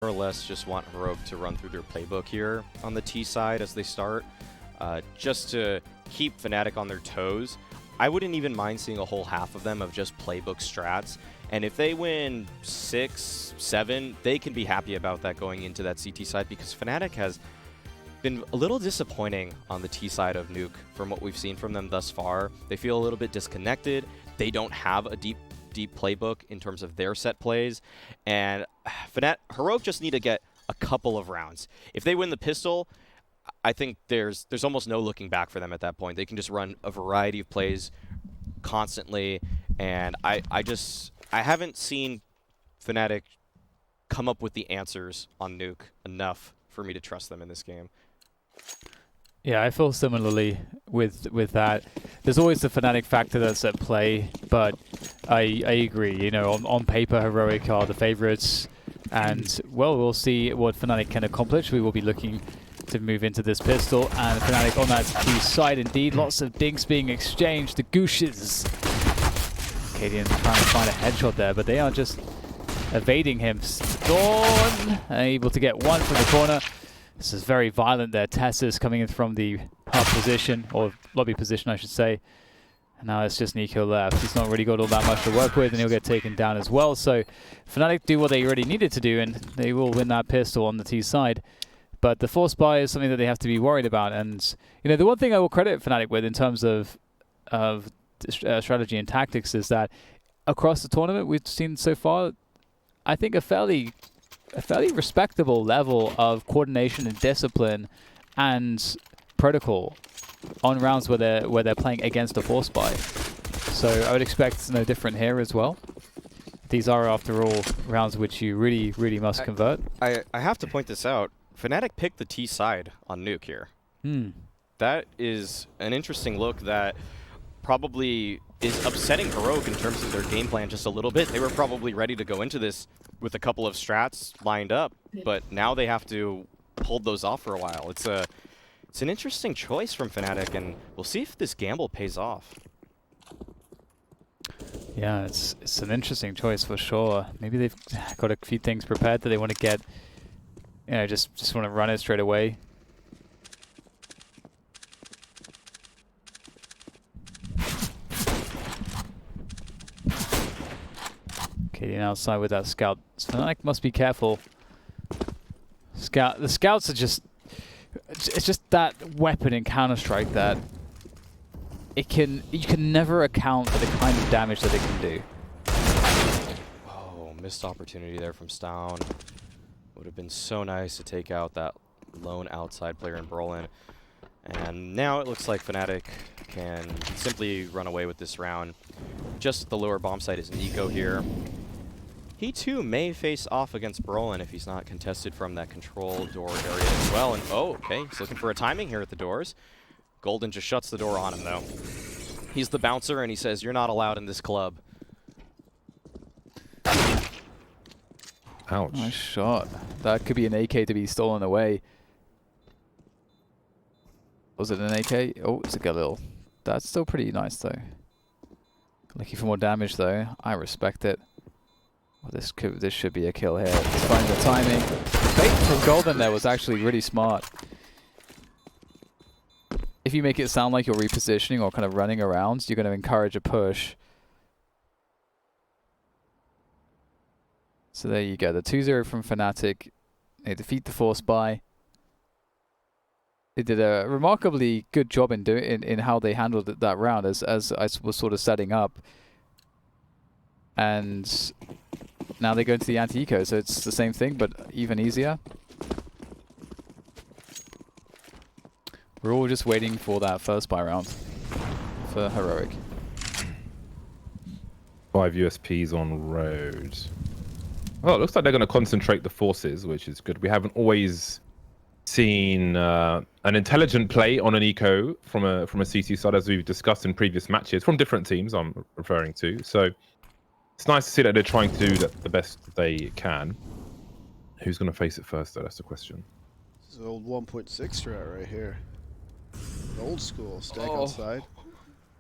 more or less just want Heroic to run through their playbook here on the T side as they start, just to keep Fnatic on their toes. I wouldn't even mind seeing a whole half of them of just playbook strats, and if they win 6, 7, they can be happy about that going into that CT side, because Fnatic has been a little disappointing on the T side of Nuke from what we've seen from them thus far. They feel a little bit disconnected. They don't have a deep playbook in terms of their set plays, and Heroic just need to get a couple of rounds. If they win the pistol, I think there's almost no looking back for them at that point. They can just run a variety of plays constantly, and I haven't seen Fnatic come up with the answers on Nuke enough for me to trust them in this game. Yeah, I feel similarly with that. There's always the Fnatic factor that's at play, but I agree. You know, on paper, Heroic are the favorites, and well, we'll see what Fnatic can accomplish. We will be looking to move into this pistol, and Fnatic on that T side indeed. Lots of dinks being exchanged. The Gooshes. Cadian trying to find a headshot there, but they are just evading him. Storm able to get one from the corner. This is very violent there. Tessa's coming in from the hub position, or lobby position, I should say. And now it's just Nico left. He's not really got all that much to work with, and he'll get taken down as well. So Fnatic do what they already needed to do, and they will win that pistol on the T side. But the force buy is something that they have to be worried about. And you know, the one thing I will credit Fnatic with in terms of strategy and tactics is that across the tournament we've seen so far, I think a fairly respectable level of coordination and discipline and protocol on rounds where they're playing against a force buy. So I would expect no different here as well. These are, after all, rounds which you really must convert. I have to point this out. Fnatic picked the T side on Nuke here. That is an interesting look that probably is upsetting Heroic in terms of their game plan just a little bit. They were probably ready to go into this with a couple of strats lined up, but now they have to hold those off for a while. It's an interesting choice from Fnatic, and we'll see if this gamble pays off. Yeah, it's an interesting choice for sure. Maybe they've got a few things prepared that they want to get, you know, just want to run it straight away. Cadian outside with that scout. Fnatic must be careful. The scouts are just, it's just that weapon in Counter-Strike that you can never account for the kind of damage that it can do. Oh, missed opportunity there from Stown. Would have been so nice to take out that lone outside player in Brolin. And now it looks like Fnatic can simply run away with this round. Just at the lower bomb site is Nico here. He too may face off against Brolin if he's not contested from that control door area as well. And oh, okay, he's looking for a timing here at the doors. Golden just shuts the door on him though. He's the bouncer and he says, "You're not allowed in this club." Ouch. Nice shot. That could be an AK to be stolen away. Was it an AK? Oh, it's a Galil. That's still pretty nice though. Looking for more damage though. I respect it. Well, this should be a kill here. Just finding the timing. Bait from Golden there was actually really smart. If you make it sound like you're repositioning or kind of running around, you're going to encourage a push. So there you go. The 2-0 from Fnatic. They defeat the force buy. They did a remarkably good job in how they handled it that round, as I was sort of setting up. And now they go into the anti-eco, so it's the same thing, but even easier. We're all just waiting for that first buy round for Heroic. 5 USPs on road. Oh, it looks like they're going to concentrate the forces, which is good. We haven't always seen an intelligent play on an eco from a CT side, as we've discussed in previous matches, from different teams I'm referring to. So it's nice to see that they're trying to do the best they can. Who's going to face it first, though? That's the question. This is an old 1.6 strat right here. Old school, stank outside.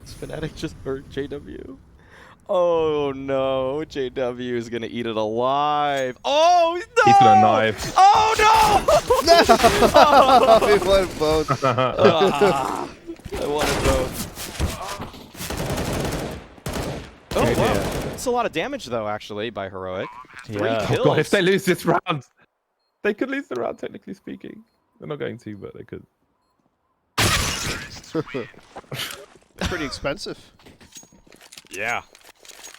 Fnatic just hurt JW. Oh no, JW is gonna eat it alive. Oh no! He's gonna knife. Oh no! We won both. Ah, I wanted both. Oh Good wow, idea. that's a lot of damage though, actually, by Heroic. Three Yeah. kills. Oh god, if they lose this round, they could lose the round, technically speaking. They're not going to, but they could. Pretty expensive. Yeah.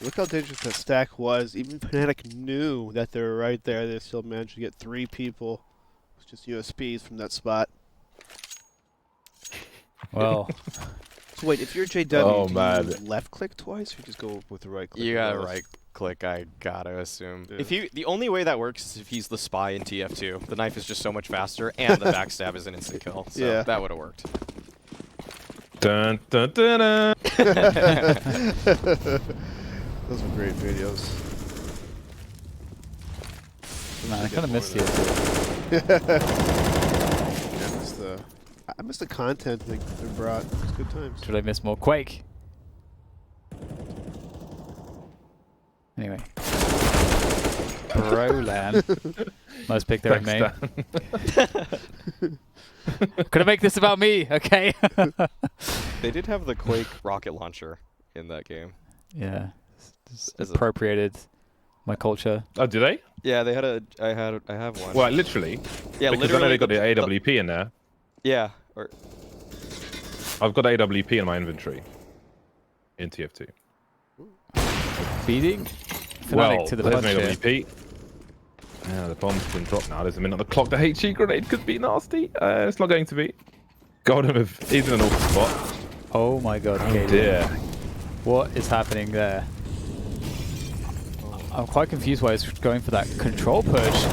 Look how dangerous that stack was. Even Fnatic knew that they were right there. They still managed to get 3 people. It's just USBs from that spot. Well, So wait, if you're JW, Oh, do man. you left click twice or just go with the right click? You gotta regardless? right click, I gotta assume. Yeah. If the only way that works is if he's the spy in TF2. The knife is just so much faster, and the backstab is an instant kill. So Yeah. that would have worked. Dun, dun, dun, dun. Those were great videos. man, I kind of missed you. I missed the content they brought. It was good times. Should I miss more Quake? Anyway. Brolan. Must pick their own Thanks, main. Dan. Could I make this about me? Okay. They did have the Quake rocket launcher in that game. Yeah. Just As a- appropriated my culture. Oh, do they? Yeah, they had a. I have one. Well, literally. Yeah, Because I know literally they got the AWP in there. yeah. Or I've got AWP in my inventory. In TF2. Feeding? Fnatic Well, to the there's punch an here. AWP. Yeah, the bomb's been dropped now. There's a minute on the clock. The HE grenade could be nasty. It's not going to be. Got him if he's in an awful spot. Oh my god, Oh Katie. dear. What is happening there? I'm quite confused why he's going for that control push.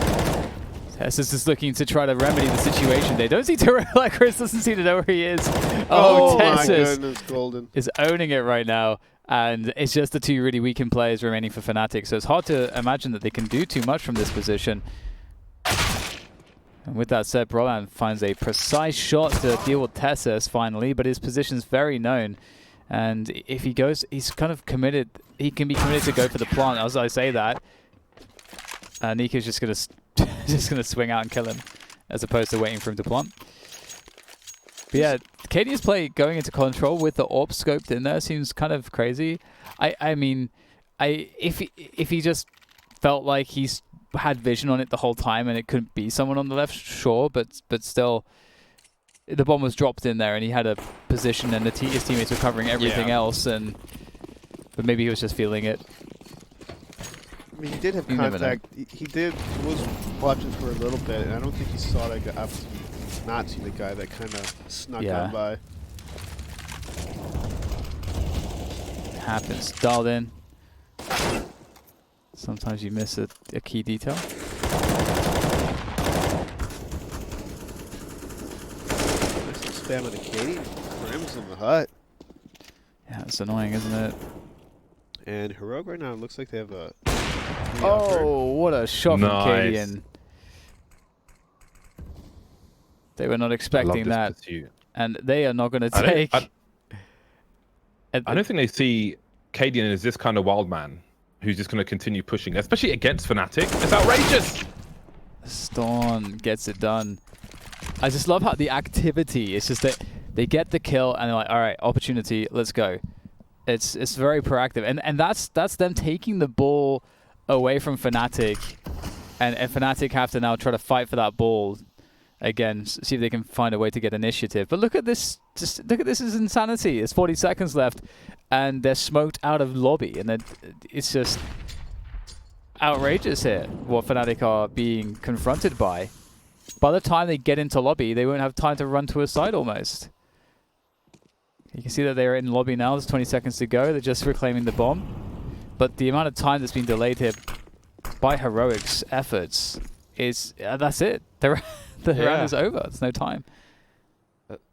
Tessus is looking to try to remedy the situation. They don't seem to, like Chris doesn't seem to know where he is. Oh, my Tessus goodness, Golden. is owning it right now. And it's just the 2 really weakened players remaining for Fnatic. So it's hard to imagine that they can do too much from this position. And with that said, Brolan finds a precise shot to deal with Tessus finally, but his position's very known. And if he goes, he's kind of committed. He can be committed to go for the plant. As I say that, Nika's just gonna swing out and kill him, as opposed to waiting for him to plant. But yeah, KD's play going into control with the AWP scoped in there seems kind of crazy. I mean, if he just felt like he's had vision on it the whole time and it couldn't be someone on the left, sure, but still, the bomb was dropped in there and he had a position and his teammates were covering everything else, but maybe he was just feeling it. I mean, he did have You never know. contact. He was watching for a little bit, and I don't think he saw that guy. Obviously, not see the guy that kind of snuck on by. It happens. Dialed in. Sometimes you miss a key detail. There's some spam on the Katie. Crims in the hut. Yeah, it's annoying, isn't it? And Heroic right now, it looks like they have a... Oh, what a shot from Nice. Cadian. They were not expecting I love that. this pursuit. And they are not going to I don't- take... I don't think they see Cadian as this kind of wild man who's just going to continue pushing, especially against Fnatic. It's outrageous! Storm gets it done. I just love how the activity, it's just that they get the kill and they're like, all right, opportunity, let's go. It's very proactive. And that's them taking the ball away from Fnatic. And Fnatic have to now try to fight for that ball again, see if they can find a way to get initiative. But look at this, just look at this, is insanity. It's 40 seconds left and they're smoked out of lobby. And it's just outrageous here what Fnatic are being confronted by. By the time they get into lobby, they won't have time to run to a side almost. You can see that they're in lobby now. There's 20 seconds to go. They're just reclaiming the bomb. But the amount of time that's been delayed here by Heroic's efforts is... that's it. The round is over. There's no time.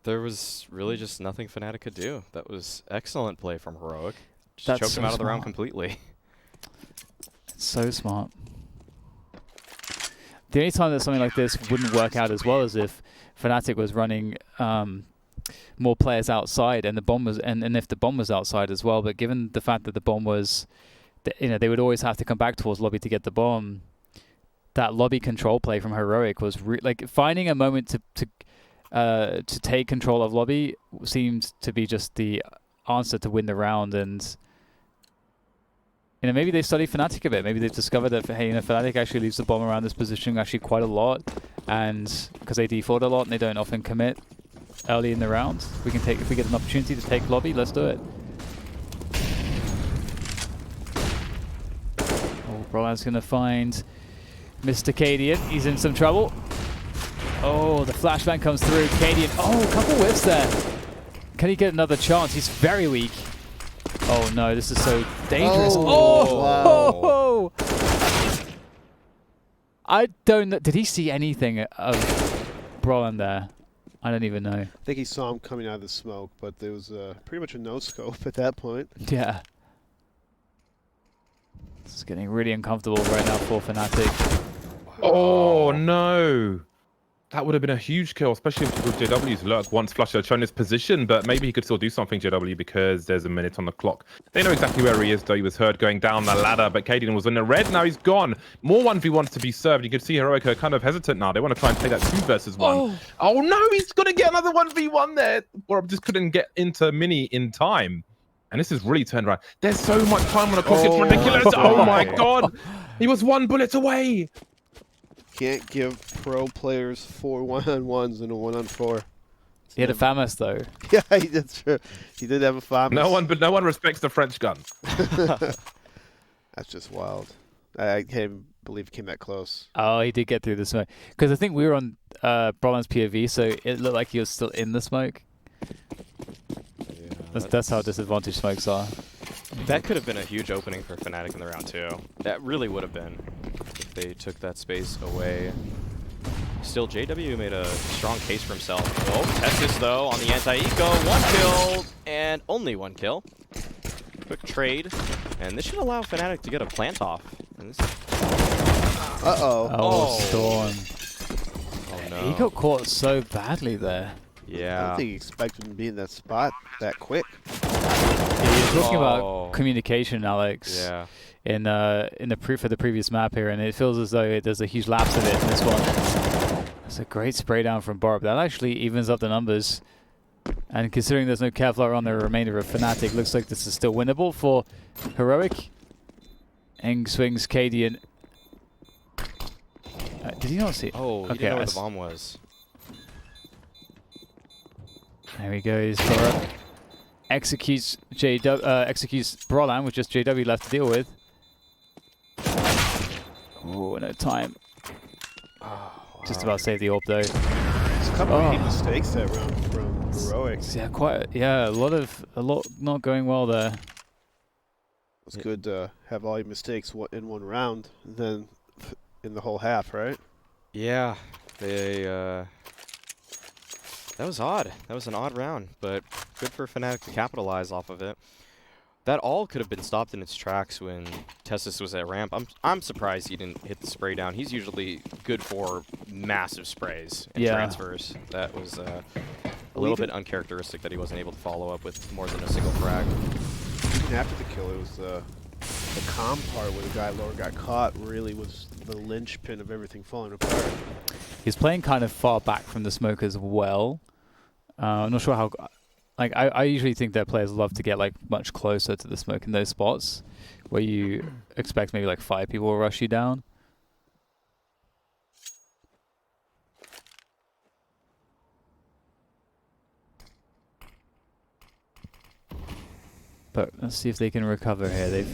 There was really just nothing Fnatic could do. That was excellent play from Heroic. Just That's choked so him out of the round smart. completely. So smart. The only time that something like this wouldn't work out as well is if Fnatic was running more players outside, and the bomb was, and if the bomb was outside as well. But given the fact that the bomb was, they would always have to come back towards lobby to get the bomb. That lobby control play from Heroic was like finding a moment to take control of lobby seemed to be just the answer to win the round. And maybe they studied Fnatic a bit. Maybe they've discovered that Fnatic actually leaves the bomb around this position actually quite a lot, and because they default a lot and they don't often commit early in the round, if we get an opportunity to take lobby, let's do it. Oh, Brolan's gonna find Mr. Cadian. He's in some trouble. Oh, the flashbang comes through. Cadian. Oh, a couple whiffs there. Can he get another chance? He's very weak. Oh no, this is so dangerous. Oh, wow. I don't know. Did he see anything of Brolan there? I don't even know. I think he saw him coming out of the smoke, but there was pretty much a no-scope at that point. Yeah. This is getting really uncomfortable right now for Fnatic. Oh no! That would have been a huge kill, especially with JW's lurk once Flusher had shown his position, but maybe he could still do something, JW, because there's a minute on the clock. They know exactly where he is, though. He was heard going down the ladder, but Cadian was in the red. Now he's gone. More 1v1s to be served. You can see Heroic are kind of hesitant now. They want to try and play that 2 versus 1. Oh no, he's going to get another 1v1 there. Or just couldn't get into Mini in time. And this is really turned around. There's so much time on the clock. It's ridiculous. Oh my god. He was 1 bullet away. Can't give pro players 4 1-on-1s and a 1-on-4. He had a FAMAS though. Yeah, that's true. He did have a FAMAS. No one respects the French gun. That's just wild. I can't believe he came that close. Oh, he did get through the smoke. Because I think we were on Brolan's POV, so it looked like he was still in the smoke. Yeah, that's how disadvantaged smokes are. That could have been a huge opening for Fnatic in the round 2. That really would have been if they took that space away. Still, JW made a strong case for himself. Oh, Testis, though, on the anti-eco. 1 kill, and only 1 kill. Quick trade, and this should allow Fnatic to get a plant off. Uh-oh. Oh, Storm. Oh, no. He got caught so badly there. Yeah. I don't think he expected him to be in that spot that quick. Yeah, you're talking about communication, Alex. Yeah. For the previous map here, and it feels as though there's a huge lapse of it in this one. That's a great spray down from Barb. That actually evens up the numbers. And considering there's no Kevlar on the remainder of Fnatic, looks like this is still winnable for Heroic. Eng swings Cadian. Did he not see? Oh, he didn't know where the bomb was. There he goes. Barb executes executes Brolan with just JW left to deal with. Oh, no time. Oh, Just about saved the orb though. There's a couple of mistakes that round from Heroic. Yeah, a lot not going well there. It's good to have all your mistakes in one round, and then in the whole half, right? Yeah, they that was odd. That was an odd round, but good for Fnatic to capitalize off of it. That all could have been stopped in its tracks when Testis was at ramp. I'm surprised he didn't hit the spray down. He's usually good for massive sprays and transfers. That was a little bit uncharacteristic that he wasn't able to follow up with more than a single frag. Even after the kill, it was the calm part where the guy lower got caught really was the linchpin of everything falling apart. He's playing kind of far back from the smoke as well. I'm not sure how... Like, I usually think that players love to get, like, much closer to the smoke in those spots where you expect maybe, like, 5 people will rush you down. But let's see if they can recover here.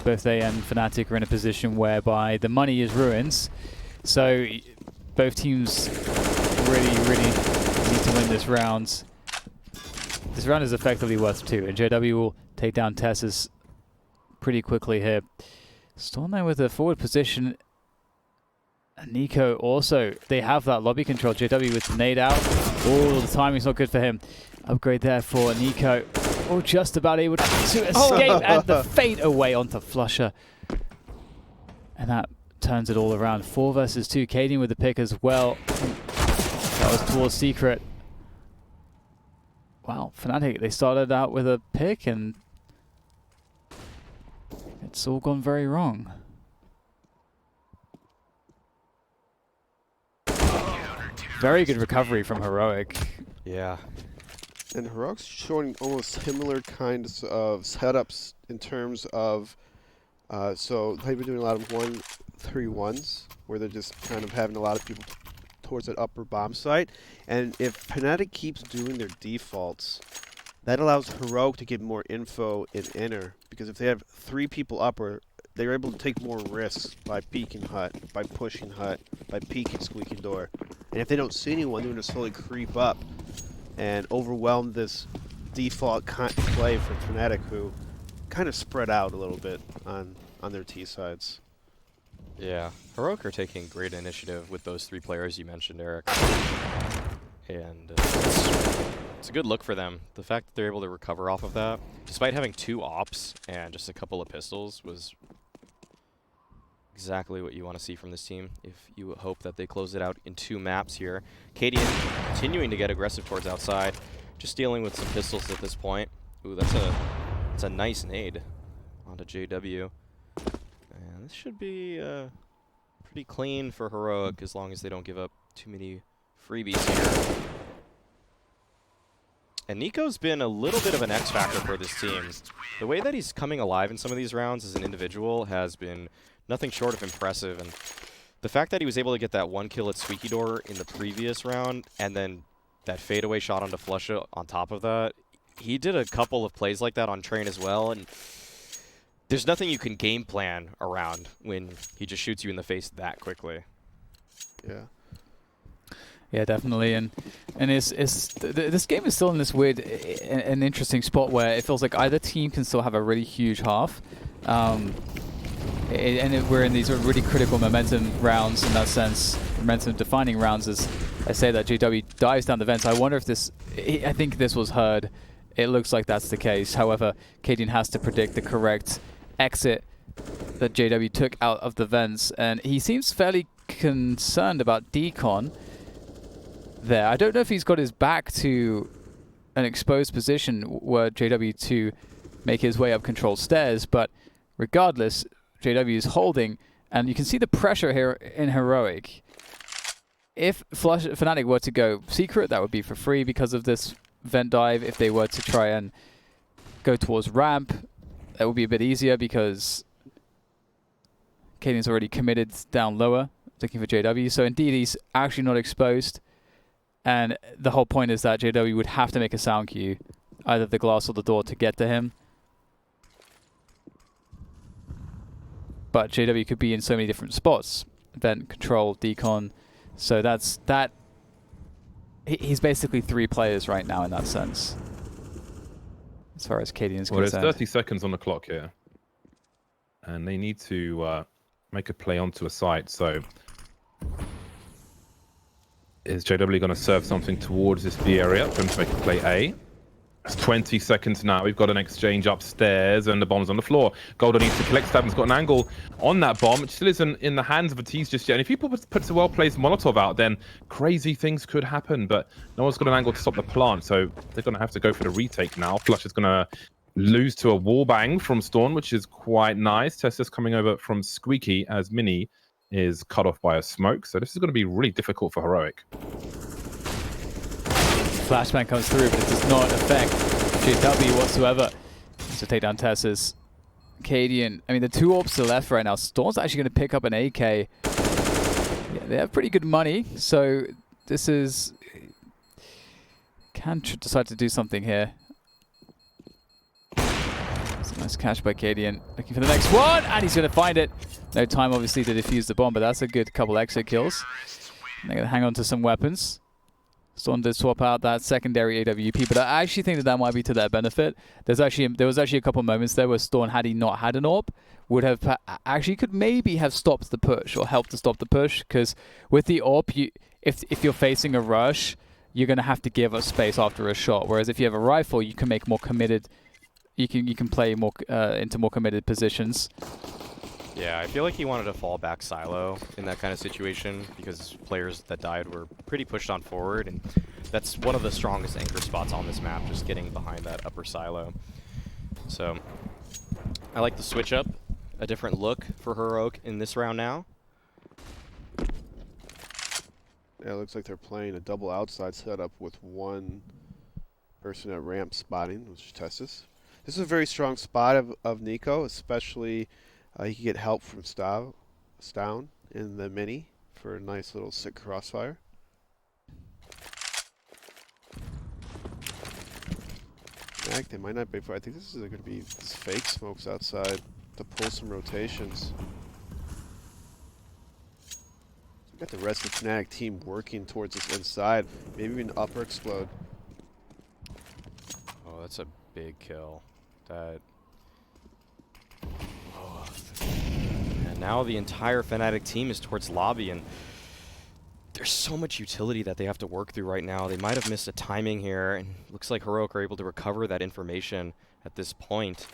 Both they and Fnatic are in a position whereby the money is ruins. So both teams really need to win this round. This round is effectively worth 2, and JW will take down Tessis pretty quickly here. Storm there with a forward position. And Nico also, they have that lobby control. JW with the nade out. Oh, the timing's not good for him. Upgrade there for Nico. Oh, just about able to escape and the fade away onto Flusher. And that turns it all around. 4 versus 2. Cadian with the pick as well. That was towards Secret. wow, Fnatic, they started out with a pick and it's all gone very wrong. Very good recovery from Heroic. Yeah. And Heroic's showing almost similar kinds of setups in terms of, so they've been doing a lot of 1-3-1s, where they're just kind of having a lot of people towards that upper bomb site. And if Fnatic keeps doing their defaults, that allows Heroic to get more info in inner, because if they have 3 people upper, they're able to take more risks by peeking hut, by pushing hut, by peeking squeaky door. And if they don't see anyone, they're going to slowly creep up and overwhelm this default play for Fnatic, who kind of spread out a little bit on their T sides. Yeah. Heroic are taking great initiative with those 3 players you mentioned, Eric. And it's a good look for them. The fact that they're able to recover off of that, despite having 2 ops and just a couple of pistols, was exactly what you want to see from this team if you hope that they close it out in 2 maps here. Cadian continuing to get aggressive towards outside, just dealing with some pistols at this point. Ooh, that's a nice nade onto JW. And this should be pretty clean for Heroic as long as they don't give up too many freebies here. And Nico's been a little bit of an X factor for this team. The way that he's coming alive in some of these rounds as an individual has been nothing short of impressive. And the fact that he was able to get that 1 kill at Squeaky Door in the previous round, and then that fadeaway shot onto Flusha on top of that, he did a couple of plays like that on Train as well. And there's nothing you can game plan around when he just shoots you in the face that quickly. Yeah. Yeah, definitely, and this game is still in this weird, an interesting spot where it feels like either team can still have a really huge half, we're in these really critical momentum rounds in that sense, momentum-defining rounds. As I say that JW dives down the vents, I wonder if this, I think this was heard. It looks like that's the case. However, Cadian has to predict the correct exit that JW took out of the vents, and he seems fairly concerned about decon there. I don't know if he's got his back to an exposed position were JW to make his way up controlled stairs, but regardless, JW is holding, and you can see the pressure here in Heroic. If Fnatic were to go secret, that would be for free because of this vent dive. If they were to try and go towards ramp, that would be a bit easier because Cadian's already committed down lower, looking for JW. So indeed, he's actually not exposed. And the whole point is that JW would have to make a sound cue, either the glass or the door, to get to him. But JW could be in so many different spots. Vent, control, decon. So that's that. He's basically 3 players right now in that sense, as far as Cadian's concerned. Well, there's 30 seconds on the clock here. And they need to make a play onto a site. So is JW going to serve something towards this B area? Going to make a play A. It's 20 seconds now. We've got an exchange upstairs and the bomb's on the floor. Golden needs to collect stab. He's got an angle on that bomb. It still isn't in the hands of Atiz just yet. And if he puts a well-placed Molotov out, then crazy things could happen. But no one's got an angle to stop the plant. So they're going to have to go for the retake now. Flush is going to lose to a wallbang from Storm, which is quite nice. Tessa's coming over from Squeaky as Mini is cut off by a smoke. So this is going to be really difficult for Heroic. Flashbang comes through, but it does not affect JW whatsoever. So take down Tessa's. Cadian, I mean, the 2 orbs to the left right now. Storm's actually going to pick up an AK. Yeah, they have pretty good money, so this is... Can decide to do something here. It's a nice catch by Cadian. Looking for the next one, and he's going to find it. No time, obviously, to defuse the bomb, but that's a good couple exit kills. And they're going to hang on to some weapons. Storm did swap out that secondary AWP, but I actually think that might be to their benefit. There was actually a couple moments there where Storm, had he not had an AWP, would have actually could maybe have stopped the push or helped to stop the push, because with the AWP, if you're facing a rush, you're going to have to give up space after a shot. Whereas if you have a rifle, you can make more committed. You can play more into more committed positions. Yeah, I feel like he wanted to fall back silo in that kind of situation because players that died were pretty pushed on forward, and that's one of the strongest anchor spots on this map, just getting behind that upper silo. So I like the switch up, a different look for Heroic in this round now. Yeah, it looks like they're playing a double outside setup with one person at ramp spotting, which is Tessus. This is a very strong spot of Nico, especially he can get help from Stown in the mini for a nice little sick crossfire. Heck, they might not be. I think this is going to be fake smokes outside to pull some rotations. We got the rest of the Fnatic team working towards this inside. Maybe even upper explode. Oh, that's a big kill. That. Oh. And now the entire Fnatic team is towards lobby, and there's so much utility that they have to work through right now. They might have missed a timing here, and looks like Heroic are able to recover that information at this point.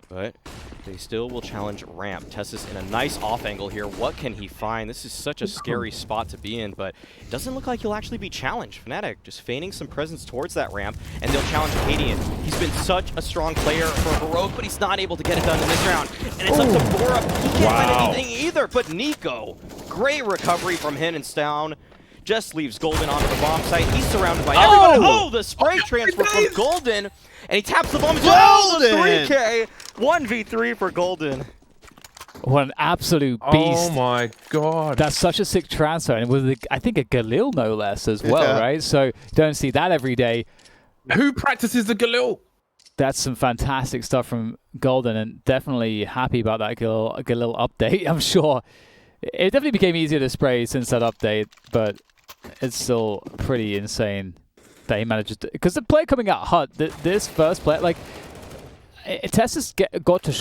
But they still will challenge ramp. Tessus in a nice off angle here. What can he find? This is such a scary spot to be in, but it doesn't look like he'll actually be challenged. Fnatic just feigning some presence towards that ramp, and they'll challenge Cadian. He's been such a strong player for Heroic, but he's not able to get it done in this round. And it's up to Bora. He can't find anything either, but Nico. Great recovery from him and Stown. Just leaves Golden onto the bomb site. He's surrounded by everybody. Oh, the spray transfer from Golden. And he taps the bomb as well. The 3K. 1v3 for Golden. What an absolute beast. Oh my god. That's such a sick transfer. And with, I think, a Galil no less as well, right? So you don't see that every day. Who practices the Galil? That's some fantastic stuff from Golden, and definitely happy about that Galil update, I'm sure. It definitely became easier to spray since that update, but it's still pretty insane that he managed to... Because the play coming out hot, this first play, like... Tessus got to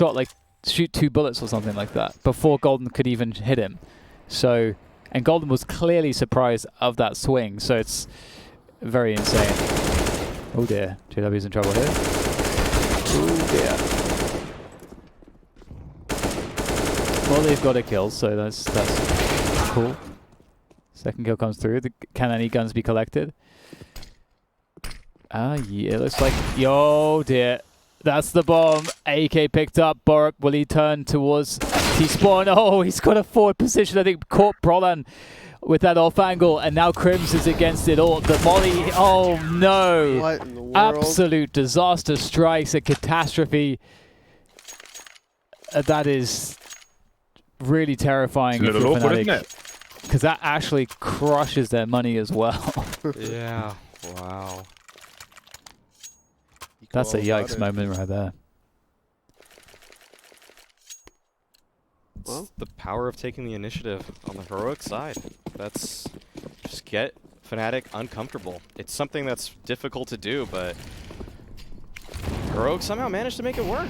shoot 2 bullets or something like that before Golden could even hit him. So, and Golden was clearly surprised of that swing, so it's very insane. Oh dear, JW's in trouble here. Oh dear. Well, they've got a kill, so that's cool. Second kill comes through. Can any guns be collected? Yeah, it looks like... Yo, dear. That's the bomb. AK picked up. Borup, will he turn towards T-spawn? Oh, he's got a forward position. I think caught Brolan with that off angle, and now Crims is against it all. The molly, oh no. What in the world? Absolute disaster strikes, a catastrophe. That is really terrifying. It's a little awkward, isn't it? Because that actually crushes their money as well. Yeah, wow. That's a yikes moment right there. Well, the power of taking the initiative on the Heroic side. That's just get Fnatic uncomfortable. It's something that's difficult to do, but Heroic somehow managed to make it work.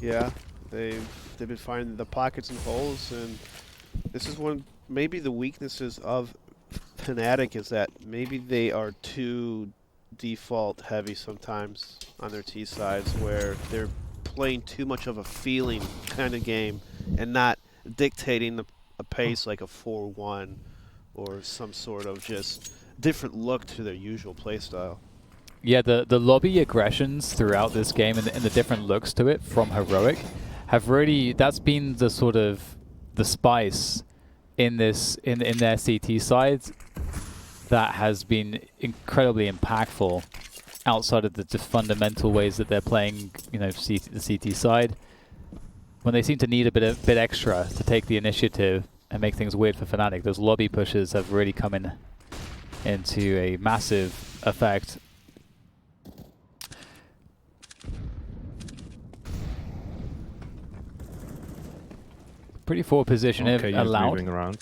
Yeah, they've been finding the pockets and holes, and this is maybe the weaknesses of Fnatic is that maybe they are too default heavy sometimes on their T sides, where they're playing too much of a feeling kind of game and not dictating a pace like a 4-1 or some sort of just different look to their usual play style. Yeah, the lobby aggressions throughout this game and the different looks to it from Heroic have really, that's been the sort of the spice in their CT sides that has been incredibly impactful outside of the fundamental ways that they're playing, you know, the CT side. When they seem to need a bit extra to take the initiative and make things weird for Fnatic, those lobby pushes have really come into a massive effect. Pretty forward position if allowed. Moving around.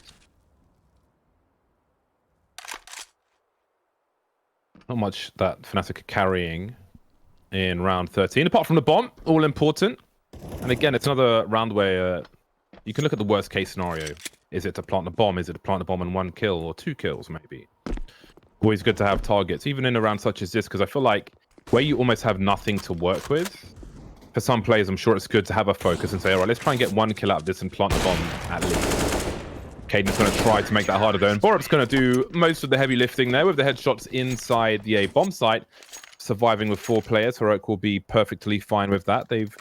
Not much that Fnatic are carrying in round 13, apart from the bomb, all important. And again, it's another round where you can look at the worst case scenario. Is it to plant the bomb? Is it to plant the bomb and 1 kill or 2 kills maybe? Always good to have targets, even in a round such as this, because I feel like where you almost have nothing to work with, for some players, I'm sure it's good to have a focus and say, all right, let's try and get one kill out of this and plant the bomb at least. Caden's going to try to make that harder though, and Borup's going to do most of the heavy lifting there with the headshots inside the A bomb site. Surviving with 4 players, Heroic will be perfectly fine with that. They've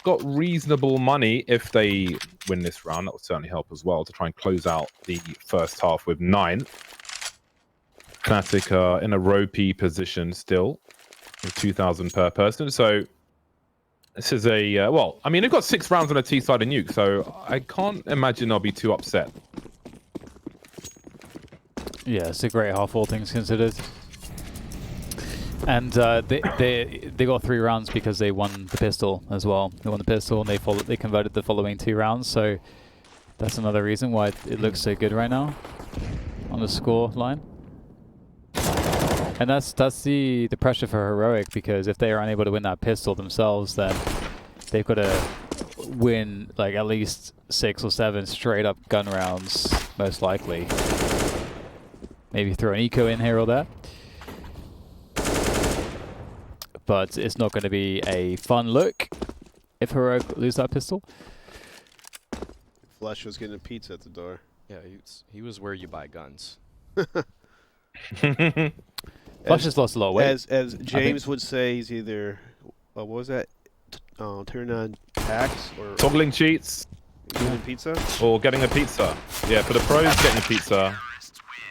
got reasonable money if they win this round. That will certainly help as well to try and close out the first half with 9. Fnatic are in a ropey position still with 2,000 per person. So this is a, well, I mean, they've got 6 rounds on a T side of Nuke, so I can't imagine they'll be too upset. Yeah, it's a great half, all things considered. And they got 3 rounds because they won the pistol as well. They won the pistol and they converted the following 2 rounds. So that's another reason why it looks so good right now on the score line. And that's the pressure for Heroic, because if they are unable to win that pistol themselves, then they've got to win like at least 6 or 7 straight up gun rounds, most likely. Maybe throw an eco in here or there. But it's not going to be a fun look if Heroic lose that pistol. Flush was getting a pizza at the door. Yeah, he was where you buy guns. Flush has lost a lot of weight. As James would say, he's either, what was that? Turning on packs or Toggling cheats. getting pizza? Or getting a pizza. Yeah, for the pros, getting a pizza.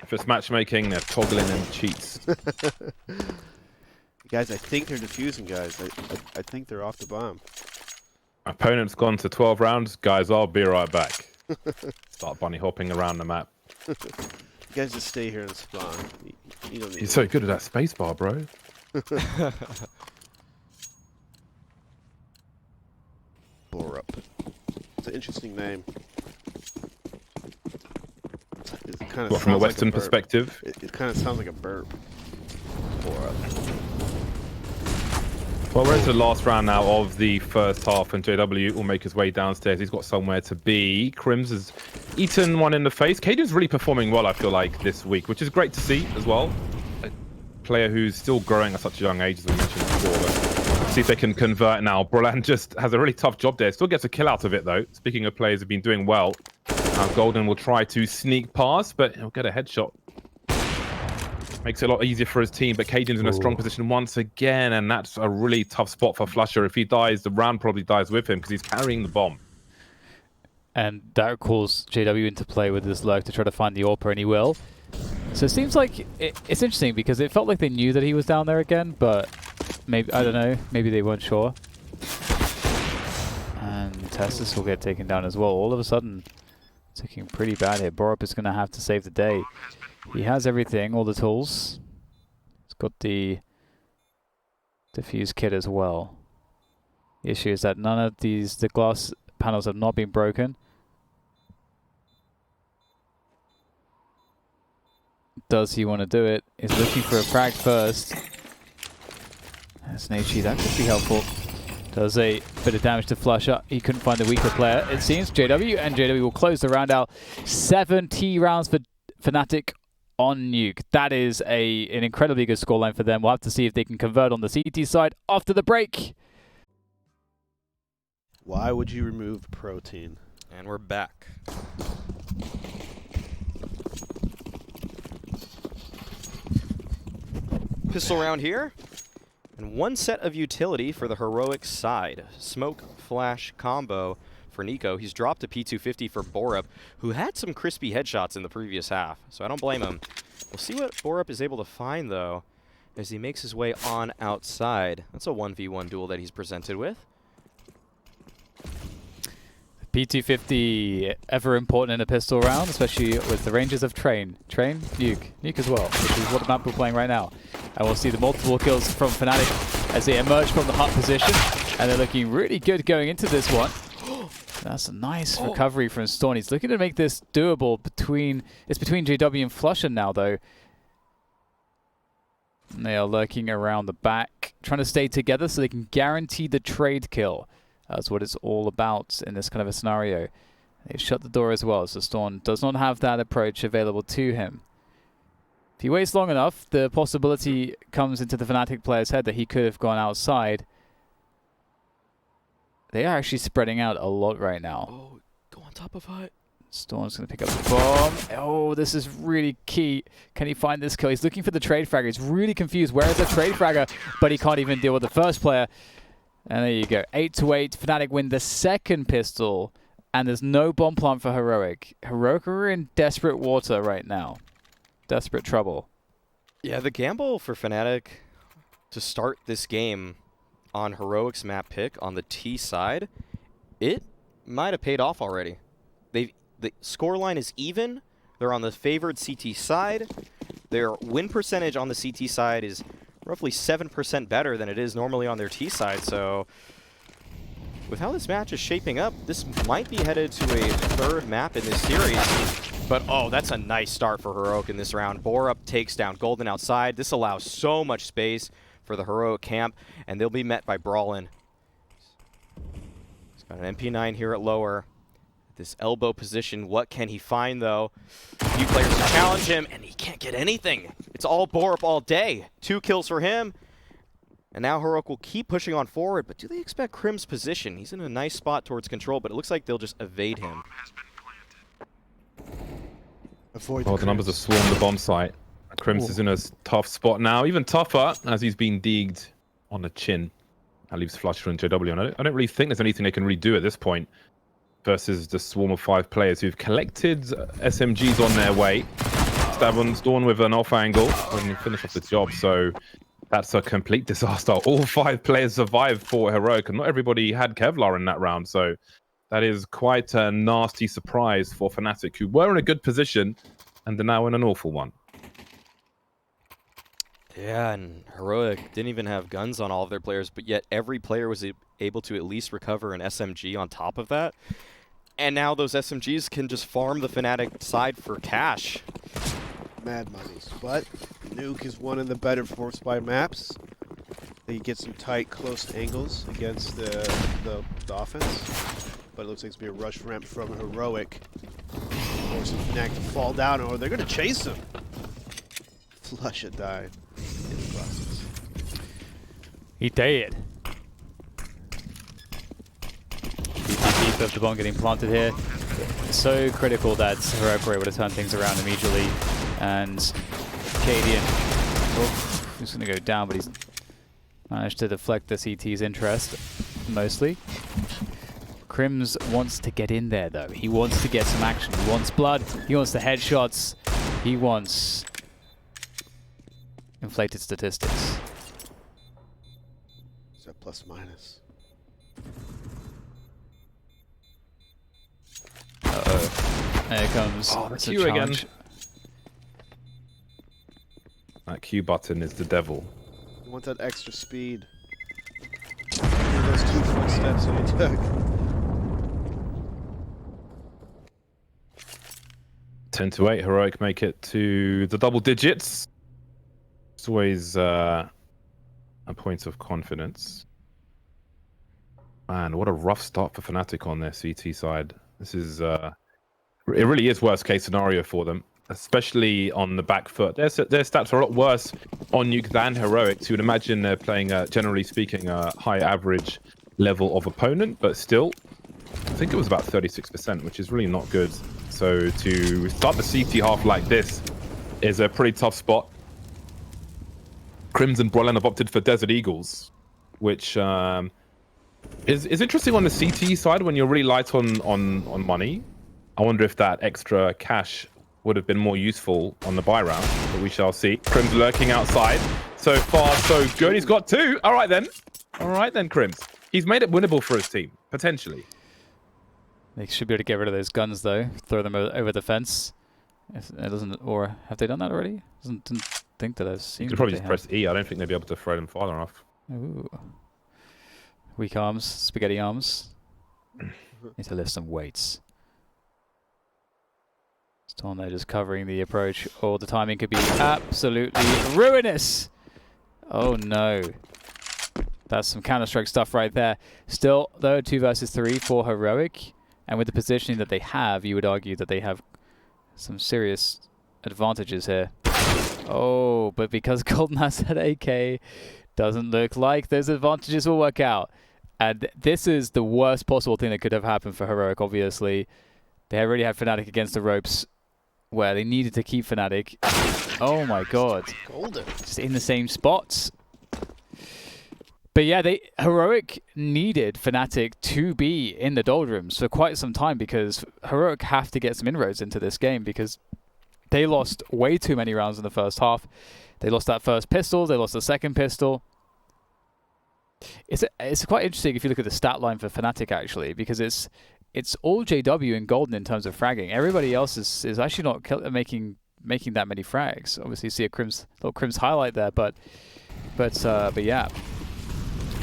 If it's matchmaking, they're toggling and cheats. Guys, I think they're defusing, guys. I think they're off the bomb. Opponent's gone to 12 rounds. Guys, I'll be right back. Start bunny hopping around the map. You guys just stay here and spawn. You don't need He's so good at that spacebar, bro. Borup. It's an interesting name. It kind of From a Western perspective. It kind of sounds like a burp. Borup. Well, we're into the last round now of the first half, and JW will make his way downstairs. He's got somewhere to be. Crims has eaten one in the face. Caden's really performing well, I feel like, this week, which is great to see as well. A player who's still growing at such a young age, as we mentioned before. But see if they can convert now. Brolan just has a really tough job there. Still gets a kill out of it, though. Speaking of players who've been doing well, Golden will try to sneak past, but he'll get a headshot. Makes it a lot easier for his team, but Caden's in a strong position once again, and that's a really tough spot for Flusher. If he dies, the round probably dies with him because he's carrying the bomb. And that calls JW into play with this lurk to try to find the AWPer, and he will. So it seems like it's interesting because it felt like they knew that he was down there again, but maybe, I don't know, maybe they weren't sure. And Tessus will get taken down as well. All of a sudden, it's looking pretty bad here. Borup is going to have to save the day. He has everything, all the tools. He's got the defuse kit as well. The issue is that none of the glass panels have not been broken. Does he want to do it? He's looking for a frag first. That's an HE, that could be helpful. Does a bit of damage to Flusher. He couldn't find the weaker player, it seems. JW, and JW will close the round out. 70 rounds for Fnatic on Nuke. That is an incredibly good scoreline for them. We'll have to see if they can convert on the CT side after the break. Why would you remove protein? And we're back. Pistol round here. And one set of utility for the Heroic side. Smoke, flash, combo for Nico. He's dropped a P250 for Borup, who had some crispy headshots in the previous half, so I don't blame him. We'll see what Borup is able to find, though, as he makes his way on outside. That's a 1v1 duel that he's presented with. P250 ever important in a pistol round, especially with the ranges of Train, Nuke as well, which is what map we're playing right now. And we'll see the multiple kills from Fnatic as they emerge from the hut position, and they're looking really good going into this one. That's a nice recovery from Storm. He's looking to make this doable between JW and Flusher now, though. And they are lurking around the back, trying to stay together so they can guarantee the trade kill. That's what it's all about in this kind of a scenario. They've shut the door as well, so Storm does not have that approach available to him. If he waits long enough, the possibility comes into the Fnatic player's head that he could have gone outside. They are actually spreading out a lot right now. Oh, go on top of Hut. Storm's going to pick up the bomb. Oh, this is really key. Can he find this kill? He's looking for the trade fragger. He's really confused. Where is the trade fragger? But he can't even deal with the first player. And there you go. 8-8. Fnatic win the second pistol. And there's no bomb plant for Heroic. Heroic are in desperate water right now. Desperate trouble. Yeah, the gamble for Fnatic to start this game on Heroic's map pick on the T side, it might have paid off already. The scoreline is even. They're on the favored CT side. Their win percentage on the CT side is roughly 7% better than it is normally on their T side. So with how this match is shaping up, this might be headed to a third map in this series. But oh, that's a nice start for Heroic in this round. Borup takes down Golden outside. This allows so much space for the Heroic camp, and they'll be met by Brawlin. He's got an MP9 here at lower. This elbow position, what can he find though? A few players to challenge him, and he can't get anything. It's all Borup all day. 2 kills for him. And now Heroic will keep pushing on forward, but do they expect Crim's position? He's in a nice spot towards control, but it looks like they'll just evade him. Avoid the numbers have swarmed the bomb site. Crims is in a tough spot now, even tougher as he's been degged on the chin. That leaves Flusher and JW, and I don't really think there's anything they can really do at this point versus the swarm of 5 players who've collected SMGs on their way. Stavron's Dawn with an off angle when you finish off the job, so that's a complete disaster. All 5 players survived for Heroic, and not everybody had Kevlar in that round, so that is quite a nasty surprise for Fnatic, who were in a good position and are now in an awful one. Yeah, and Heroic didn't even have guns on all of their players, but yet every player was able to at least recover an SMG on top of that. And now those SMGs can just farm the Fnatic side for cash. mad monies. But Nuke is one of the better force by maps. They get some tight, close angles against the offense. But it looks like it's going to be a rush ramp from Heroic. Forcing Fnatic to fall down, or they're going to chase him. Flush it died in the process. He did. BTP of the bomb getting planted here. So critical that Heroic were able to turn things around immediately. And Cadian, he's going to go down, but he's managed to deflect the CT's interest, mostly. Crims wants to get in there, though. He wants to get some action. He wants blood. He wants the headshots. He wants inflated statistics. Is that plus minus? Uh-oh. There comes the some Q again. challenge. That Q button is the devil. You want that extra speed. Those 2 footsteps that he took. 10-8, Heroic make it to the double digits. It's always a point of confidence. Man, what a rough start for Fnatic on their CT side. This is, it really is worst case scenario for them, especially on the back foot. Their stats are a lot worse on Nuke than Heroic. So you would imagine they're playing, generally speaking, a high average level of opponent, but still, I think it was about 36%, which is really not good. So to start the CT half like this is a pretty tough spot. Crimson Brolin have opted for Desert Eagles, which is interesting on the CT side when you're really light on money. I wonder if that extra cash would have been more useful on the buy round, but we shall see. Crims lurking outside. So far, so good. He's got 2. All right then. All right then, Crims. He's made it winnable for his team, potentially. They should be able to get rid of those guns, though. Throw them over the fence. If it doesn't, or have they done that already? Didn't think that I've seen. You could probably just press E. I don't think they'd be able to throw them farther off. Ooh. Weak arms, spaghetti arms. Need to lift some weights. Storm there just covering the approach. Oh, the timing could be absolutely ruinous. Oh no. That's some Counter-Strike stuff right there. Still, though, 2 versus 3 for Heroic. And with the positioning that they have, you would argue that they have some serious advantages here. Oh, but because Golden has that AK, doesn't look like those advantages will work out. And this is the worst possible thing that could have happened for Heroic, obviously. They already had Fnatic against the ropes where they needed to keep Fnatic. Oh my god. Golden. Just in the same spots. But yeah, Heroic needed Fnatic to be in the doldrums for quite some time because Heroic have to get some inroads into this game because they lost way too many rounds in the first half. They lost that first pistol, they lost the second pistol. It's quite interesting if you look at the stat line for Fnatic actually, because it's all JW and Golden in terms of fragging. Everybody else is actually not making that many frags. Obviously, you see a little Crim's highlight there, but yeah,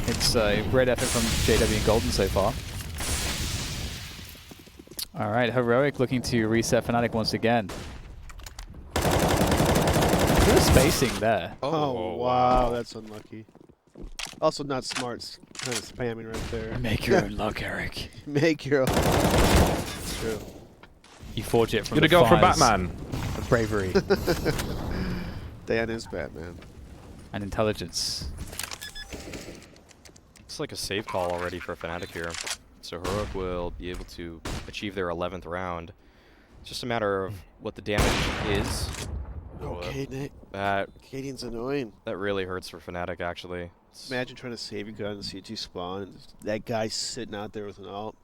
it's a great effort from JW and Golden so far. All right, Heroic looking to reset Fnatic once again. Look at the spacing there. Oh, wow, that's unlucky. Also not smart, kind of spamming right there. Make your own luck, Eric. Make your own. It's true. You forge it from Gonna the go for fires Batman. of bravery Dan is Batman. and intelligence. It's like a save call already for Fnatic here. So Heroic will be able to achieve their 11th round. It's just a matter of what the damage is. Okay, Nick. That Cadian's annoying. really hurts for Fnatic, actually. Imagine trying to save your gun and CG spawn, and that guy sitting out there with an ult.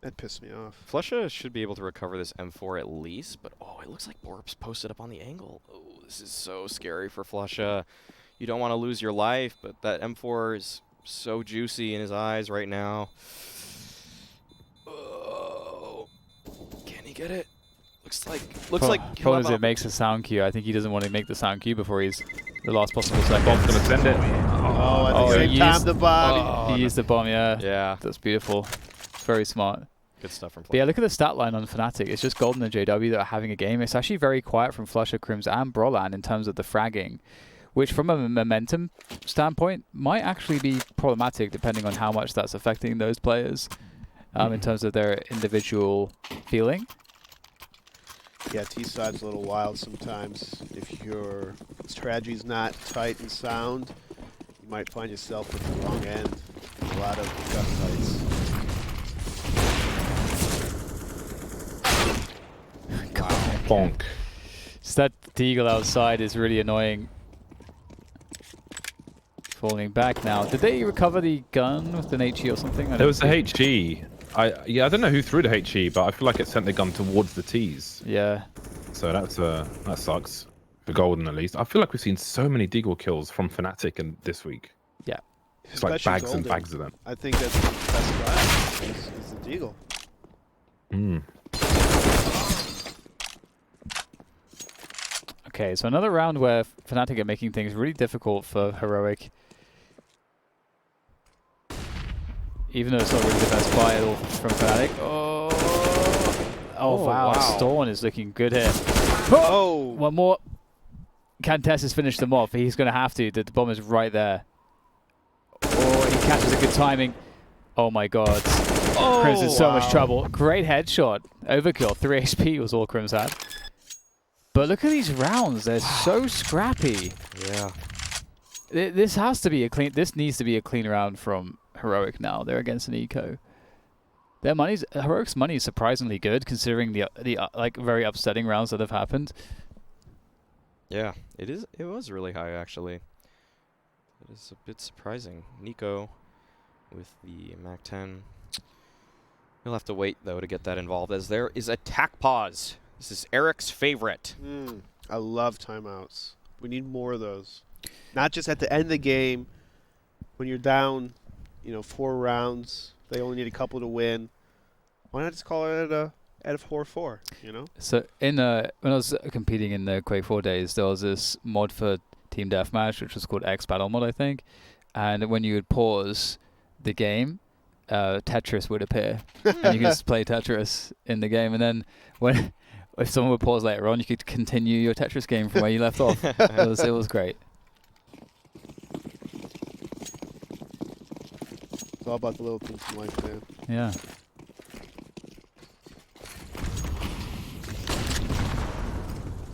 That pissed me off. Flesha should be able to recover this M4 at least, but oh, it looks like Borp's posted up on the angle. Oh, this is so scary for Flesha. You don't want to lose your life, but that M4 is so juicy in his eyes right now. Oh, can he get it? Looks like he'll Problem have is a- it makes a sound cue. I think he doesn't want to make the sound cue before he's the last possible second. Bob's gonna send it. Oh, at Oh, the he same time, used- the body. Oh, He used the bomb, yeah. Yeah, That's beautiful. Very smart. good stuff from Flesha. But yeah, look at the stat line on Fnatic. It's just Golden and JW that are having a game. It's actually very quiet from Flusher, Crims, and Brolan in terms of the fragging, which from a momentum standpoint might actually be problematic depending on how much that's affecting those players in terms of their individual feeling. Yeah, T-side's a little wild sometimes. If your strategy's not tight and sound, you might find yourself at the wrong end. A lot of gut fights. Bonk. Just that Deagle outside is really annoying. Falling back now. Did they recover the gun with an HE or something? There was a HE. I don't know who threw the HE, but I feel like it sent the gun towards the T's. Yeah. So that sucks for Golden at least. I feel like we've seen so many Deagle kills from Fnatic and this week. Yeah. It's like Especially bags and Golden. bags of them. I think that's the best class is the Deagle. Mm. Okay, so another round where Fnatic are making things really difficult for Heroic. Even though it's not really the best buy at all from Fnatic. Oh, wow. wow. Storm is looking good here. Oh! One more. Can Tessus finish them off? He's going to have to. The bomb is right there. Oh, he catches a good timing. Oh my god. Oh, Crims in so much wow. trouble. Great headshot. Overkill. 3 HP was all Crims had. But look at these rounds. They're so scrappy. Yeah. This has to be a clean. This needs to be a clean round from Heroic now. They're against an eco. Heroic's money is surprisingly good considering the like very upsetting rounds that have happened. Yeah, it is. It was really high, actually. It is a bit surprising. Nico with the MAC-10. He'll have to wait, though, to get that involved, as there is attack pause. This is Eric's favorite. I love timeouts. We need more of those. Not just at the end of the game when you're down, 4 rounds. They only need a couple to win. Why not just call it at a 4-4, So when I was competing in the Quake 4 days, there was this mod for Team Deathmatch, which was called X Battle Mod, I think. And when you would pause the game, Tetris would appear, and you could just play Tetris in the game. And then if someone would pause later on, you could continue your Tetris game from where you left off. It was great. It's all about the little things in life, man. Yeah.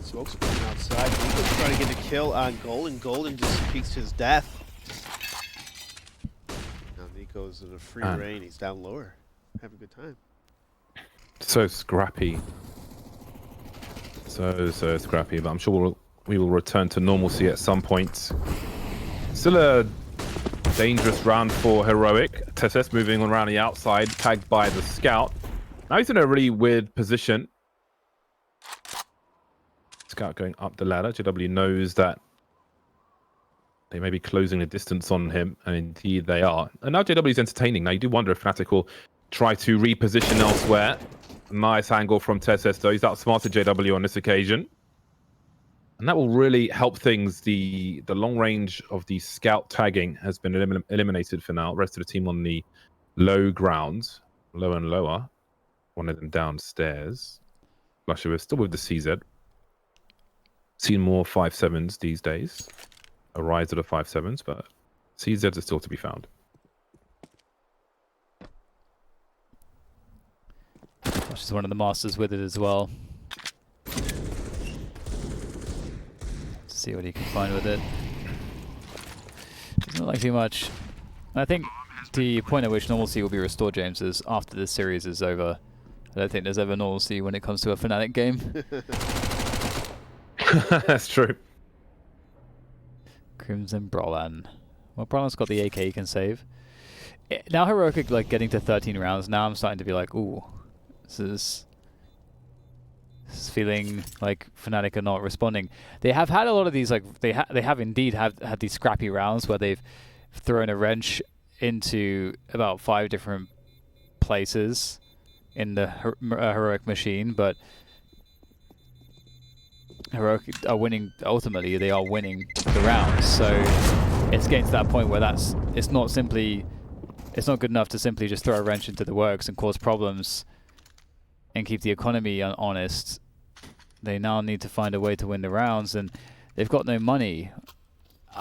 Smoke's coming outside. Nico's trying to get a kill on Golden. Golden just peeks to his death. Now Nico's goes at a free Man. reign. He's down lower. Have a good time. So scrappy. So scrappy, but I'm sure we will return to normalcy at some point. Still a dangerous round for Heroic. Tesses moving around the outside, tagged by the scout. Now he's in a really weird position. Scout going up the ladder. JW knows that they may be closing the distance on him, and indeed they are. And now JW is entertaining. Now you do wonder if Fnatic will try to reposition elsewhere. Nice angle from Tesses though. He's outsmarted JW on this occasion. And that will really help things. The long range of the scout tagging has been eliminated for now. Rest of the team on the low ground. Lower and lower. One of them downstairs. Flusher is still with the CZ. Seen more 5-7s these days. A rise of the 5-7s, but CZs are still to be found. Which is one of the masters with it as well. See what he can find with it. Doesn't look like too much. I think the point at which normalcy will be restored, James, is after this series is over. I don't think there's ever normalcy when it comes to a Fnatic game. That's true. Crimson Brolan. Well, Brolan's got the AK he can save. Now Heroic are like getting to 13 rounds. Now I'm starting to be like, ooh, this is feeling like Fnatic are not responding. They have had a lot of these, like they have indeed had these scrappy rounds where they've thrown a wrench into about 5 different places in the Heroic machine, but Heroic are winning. Ultimately, they are winning the rounds. So it's getting to that point where it's not good enough to simply just throw a wrench into the works and cause problems and keep the economy honest. They now need to find a way to win the rounds, and they've got no money.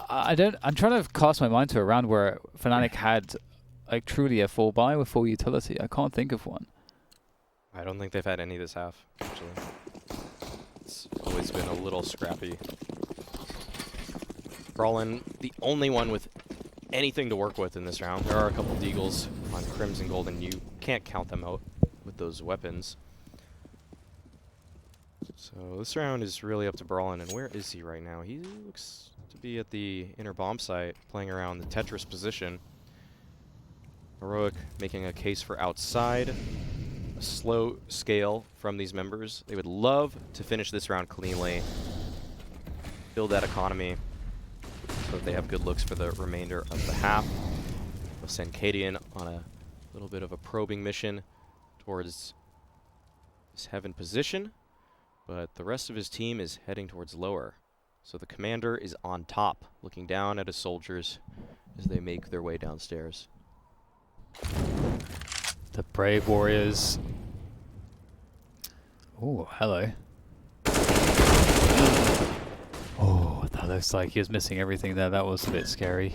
I'm trying to cast my mind to a round where Fnatic had like truly a full buy with full utility. I can't think of one. I don't think they've had any this half, actually. It's always been a little scrappy. Brawlin, the only one with anything to work with in this round. There are a couple deagles on Crimson Gold, and you can't count them out with those weapons. So this round is really up to Brawlin, and where is he right now? He looks to be at the inner bomb site, playing around the Tetris position. Heroic making a case for outside. A slow scale from these members. They would love to finish this round cleanly, build that economy, so that they have good looks for the remainder of the half. They'll send Cadian on a little bit of a probing mission towards his heaven position, but the rest of his team is heading towards lower. So the commander is on top, looking down at his soldiers as they make their way downstairs. The Brave Warriors. Oh, hello. Oh, that looks like he was missing everything there. That was a bit scary.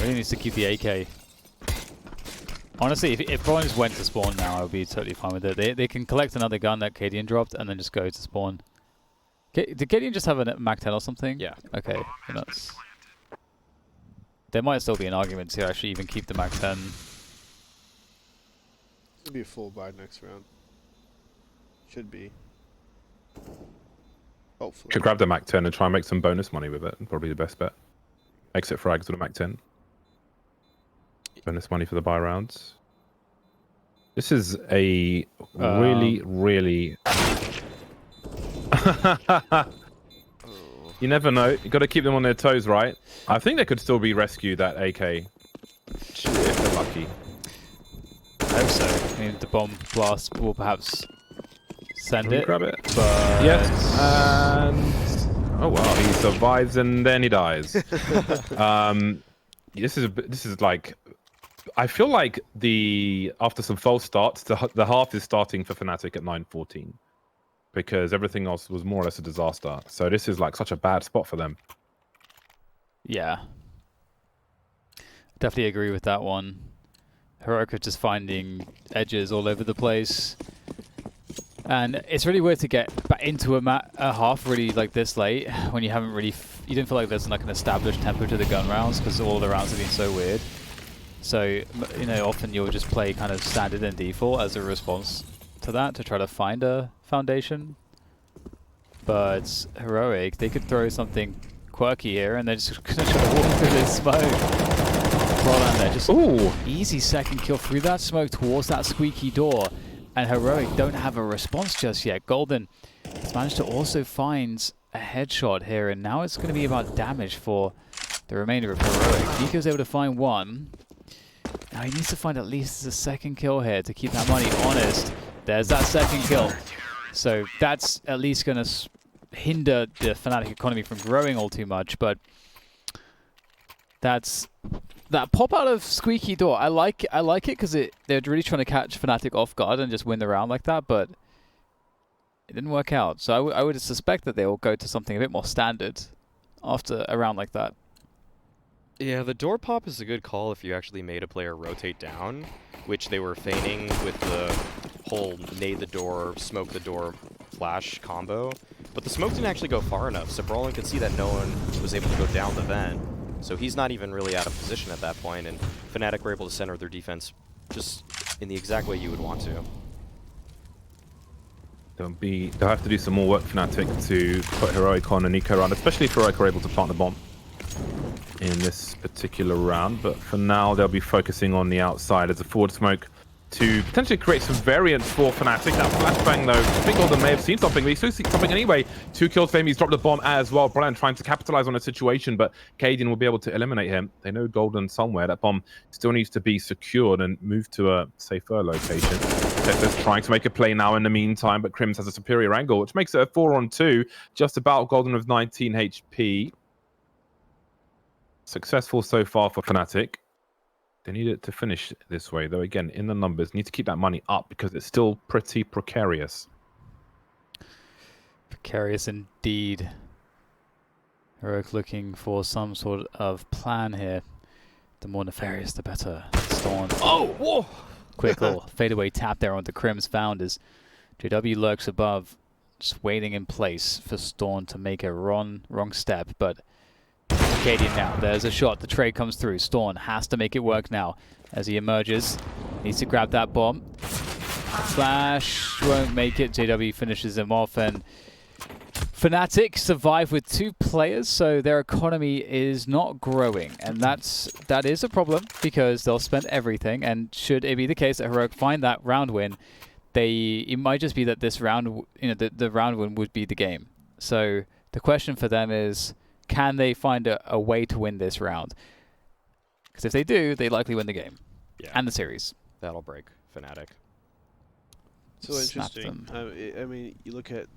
Really needs to keep the AK. Honestly, if Brawlin just went to spawn now, I would be totally fine with it. They can collect another gun that Cadian dropped and then just go to spawn. Did Cadian just have a Mac 10 or something? Yeah. Okay, then that's... There might still be an argument to actually even keep the Mac 10. It'll be a full buy next round. Should be. Hopefully. Should grab the Mac 10 and try and make some bonus money with it. Probably the best bet. Exit frags with a Mac 10. Bonus money for the buy rounds. This is a really... You never know. You got to keep them on their toes, right? I think they could still be rescued, that AK. Shit, if they're lucky. I hope so. I mean, the bomb blast will perhaps send it. Grab it. But Yes. And oh wow, he survives and then he dies. This is like, I feel like after some false starts, the half is starting for Fnatic at 9:14 because everything else was more or less a disaster. So this is like such a bad spot for them. yeah, definitely agree with that one. Heroic are just finding edges all over the place. And it's really weird to get back into a half really like this late when you haven't really... you didn't feel like there's like an established tempo to the gun rounds because all the rounds have been so weird. So, you know, often you'll just play kind of standard and default as a response to that to try to find a foundation. But Heroic, they could throw something quirky here and they're just going to try to walk through this smoke. Roland there, just easy second kill through that smoke towards that squeaky door. And Heroic don't have a response just yet. Golden has managed to also find a headshot here, and now it's going to be about damage for the remainder of Heroic. Nico's able to find one. Now he needs to find at least a second kill here to keep that money honest. There's that second kill. So that's at least going to hinder the Fnatic economy from growing all too much, but that's that pop out of squeaky door. I like it because they're really trying to catch Fnatic off guard and just win the round like that, but it didn't work out. So I would suspect that they will go to something a bit more standard after a round like that. Yeah, the door pop is a good call if you actually made a player rotate down, which they were feigning with the whole nade the door, smoke the door flash combo. But the smoke didn't actually go far enough, so Brolin could see that no one was able to go down the vent. So he's not even really out of position at that point, and Fnatic were able to center their defense just in the exact way you would want to. They'll have to do some more work, Fnatic, to put Heroic on and Nico around, especially if Heroic are able to plant the bomb in this particular round. But for now, they'll be focusing on the outside as a forward smoke to potentially create some variance for Fnatic. That flashbang, though, I think Golden may have seen something, but he still sees something anyway. 2 kills for him, he's dropped the bomb as well. Brian trying to capitalize on the situation, but Cadian will be able to eliminate him. They know Golden somewhere. That bomb still needs to be secured and moved to a safer location. Tetris trying to make a play now in the meantime, but Crims has a superior angle, which makes it a 4-on-2, just about. Golden with 19 HP. Successful so far for Fnatic. They need it to finish this way, though. Again, in the numbers, need to keep that money up because it's still pretty precarious. Precarious indeed. Heroic looking for some sort of plan here. The more nefarious, the better. Storm. Oh, whoa! Quick little fadeaway tap there onto Crims found as JW lurks above, just waiting in place for Storm to make a wrong step, but Cadian now, there's a shot, the trade comes through. Storm has to make it work now as he emerges. Needs to grab that bomb. Flash won't make it. JW finishes him off, and Fnatic survive with 2 players, so their economy is not growing, and that is a problem because they'll spend everything. And should it be the case that Heroic find that round win, it might just be that this round, the round win would be the game. So the question for them is, can they find a way to win this round? Because if they do, they likely win the game and the series. That'll break Fnatic. So interesting. I mean, you look at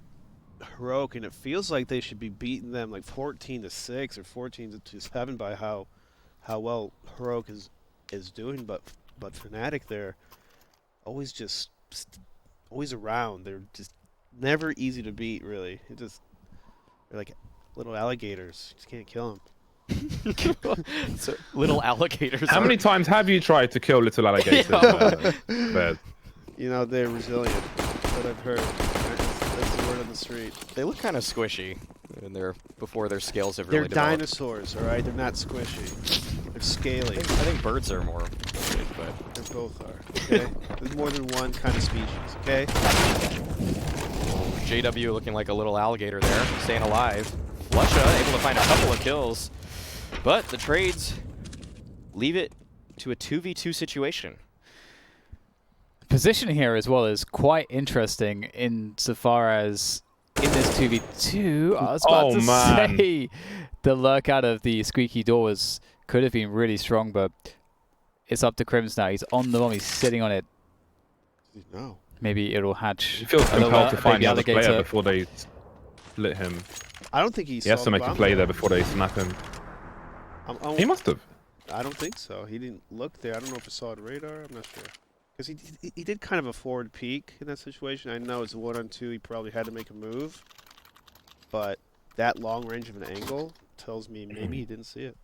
Heroic, and it feels like they should be beating them like 14-6 or 14-7 by how well Heroic is doing. But Fnatic, they're always around. They're just never easy to beat. Really, they're like little alligators. You just can't kill them. So, little alligators. How many times have you tried to kill little alligators? You know, they're resilient. That's what I've heard. That's the word on the street. They look kind of squishy before their scales have They're really developed. dinosaurs, all right? They're not squishy. They're scaly. I think birds are more squishy, but They both are, okay? There's more than one kind of species, okay? JW looking like a little alligator there, staying alive. Flusha able to find a couple of kills, but the trades leave it to a 2v2 situation. Position here as well is quite interesting insofar as in this 2v2, I was about to say the lurk out of the squeaky door could have been really strong, but it's up to Crims now. He's on the bomb, he's sitting on it. No. Maybe it'll hatch. He feels compelled to find the other alligator player before they split him. I don't think he He has to make a play there before they snap him. He must have. I don't think so. He didn't look there. I don't know if he saw it radar. I'm not sure. Because he did kind of a forward peek in that situation. I know it's a 1-on-2. He probably had to make a move. But that long range of an angle tells me maybe he didn't see it.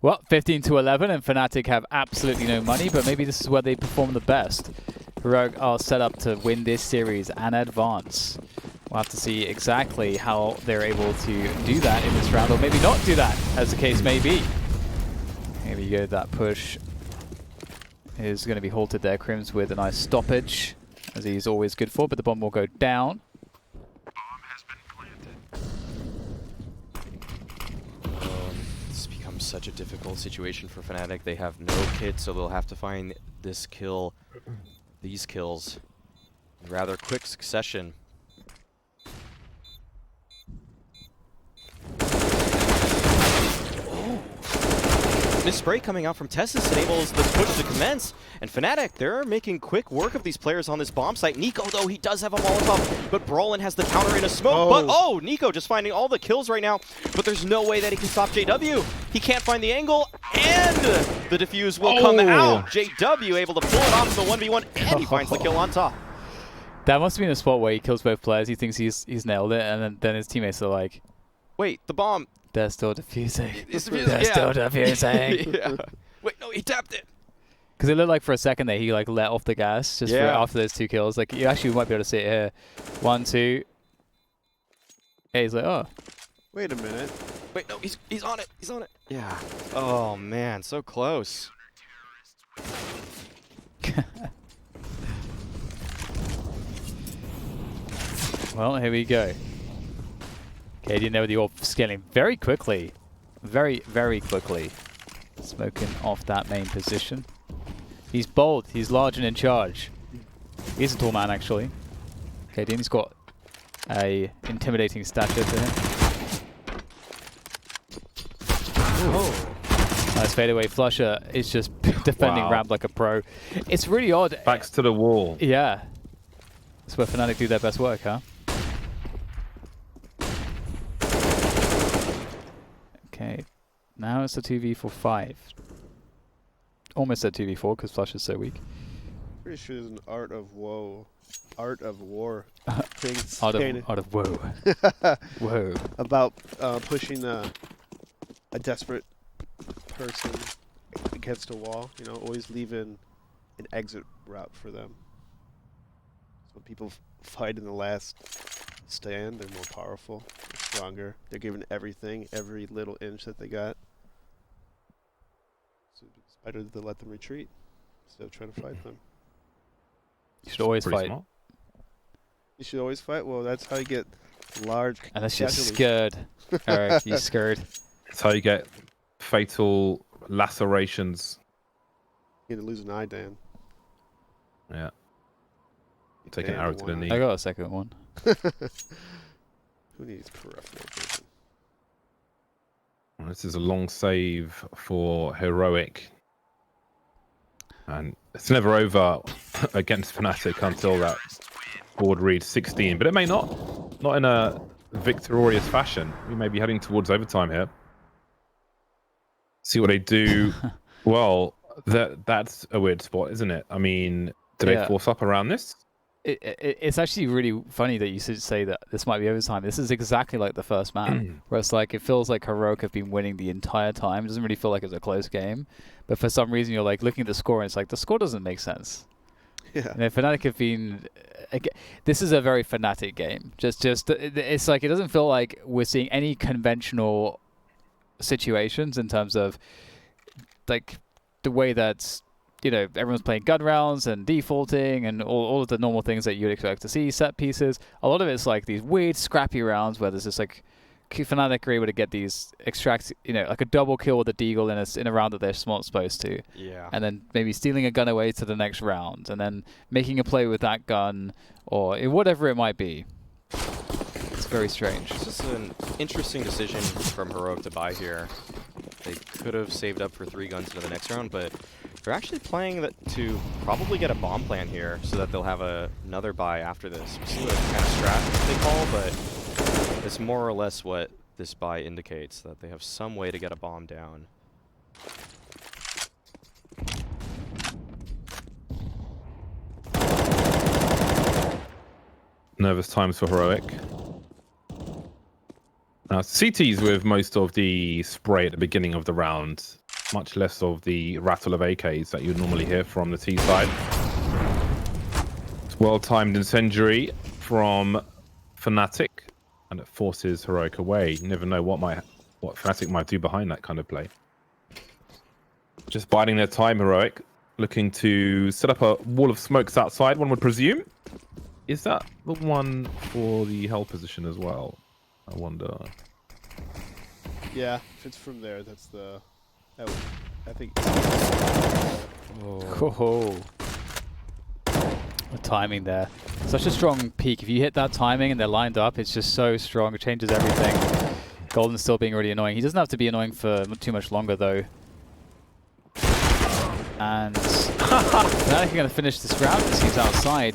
Well, 15-11, and Fnatic have absolutely no money, but maybe this is where they perform the best. Heroic are set up to win this series and advance. We'll have to see exactly how they're able to do that in this round, or maybe not do that, as the case may be. Maybe go that push is going to be halted there. Crims with a nice stoppage, as he's always good for, but the bomb will go down. This becomes such a difficult situation for Fnatic. They have no kits, so they'll have to find this kill, these kills, in rather quick succession. This spray coming out from Tessus enables the push to commence, and Fnatic, they're making quick work of these players on this bomb site. Nico, though, he does have a Molotov, but Brolin has the counter in a smoke. But Nico just finding all the kills right now, but there's no way that he can stop JW. He can't find the angle, and the defuse will come out. JW able to pull it off in the 1v1, and he finds the kill on top. That must have been a spot where he kills both players. He thinks he's nailed it, and then his teammates are like, wait, the bomb. They're still defusing. It's defusing. They're still defusing. Yeah. Wait, no, he tapped it. Because it looked like for a second there he like let off the gas just for after those 2 kills. Like you actually might be able to see it here. 1, 2. Yeah, he's like, oh. Wait a minute. Wait, no, he's on it. He's on it. Yeah. Oh man, so close. Well, here we go. Cadian there with the orb scaling very quickly. Very, very quickly. Smoking off that main position. He's bold. He's large and in charge. He's a tall man, actually. Cadian's got a intimidating stature to him. Nice fadeaway flusher. Is just defending ramp like a pro. It's really odd. Backs to the wall. Yeah. That's where Fnatic do their best work, huh? Okay, now it's a 2v5. Almost a 2v4 because Flush is so weak. Pretty sure there's an art of war things Art of woe. Whoa. about pushing a desperate person against a wall. You know, always leaving an exit route for them. So when people fight in the last stand, they're more powerful, they're stronger. They're giving everything, every little inch that they got. So it's better to let them retreat instead of trying to fight them. You should always Pretty fight. smart. You should always fight. Well, that's how you get large. Unless you're casualties. scared. Eric, you're scared. That's how you get fatal lacerations. You're gonna lose an eye, Dan. Yeah. Take an Dan, arrow the to the one knee. I got a second one. Who needs peripheral vision? Well, this is a long save for Heroic. And it's never over against Fnatic until that board reads 16. But it may not. Not in a victorious fashion. We may be heading towards overtime here. See what they do. Well, that's a weird spot, isn't it? I mean, do they force up around this? It's actually really funny that you should say that this might be overtime. This is exactly like the first map, where it's like, it feels like Heroic have been winning the entire time. It doesn't really feel like it's a close game. But for some reason, you're like looking at the score, and it's like, the score doesn't make sense. Yeah. You know, Fnatic have been... This is a very Fnatic game. It's like, it doesn't feel like we're seeing any conventional situations in terms of, like, the way that... You know, everyone's playing gun rounds and defaulting and all of the normal things that you'd expect to see, set pieces. A lot of it's like these weird, scrappy rounds where there's just like Fnatic are able to get these extract, you know, like a double kill with a deagle in a round that they're not supposed to. Yeah. And then maybe stealing a gun away to the next round and then making a play with that gun or whatever it might be. It's very strange. It's just an interesting decision from Heroic to buy here. They could have saved up for 3 guns into the next round, but they're actually playing that to probably get a bomb plan here so that they'll have another buy after this. We'll see what kind of strat they call, but it's more or less what this buy indicates, that they have some way to get a bomb down. Nervous times for Heroic. Now, CT's with most of the spray at the beginning of the round. Much less of the rattle of AKs that you'd normally hear from the T side. It's well-timed incendiary from Fnatic, and it forces Heroic away. You never know what Fnatic might do behind that kind of play. Just biding their time, Heroic. looking to set up a wall of smokes outside, one would presume. Is that the one for the hell position as well? I wonder. Yeah, if it's from there, that's the. That would, I think. Oh. The timing there. Such a strong peak. If you hit that timing and they're lined up, it's just so strong. It changes everything. Golden's still being really annoying. He doesn't have to be annoying for too much longer, though. And Fnatic are going to finish this round. It seems outside.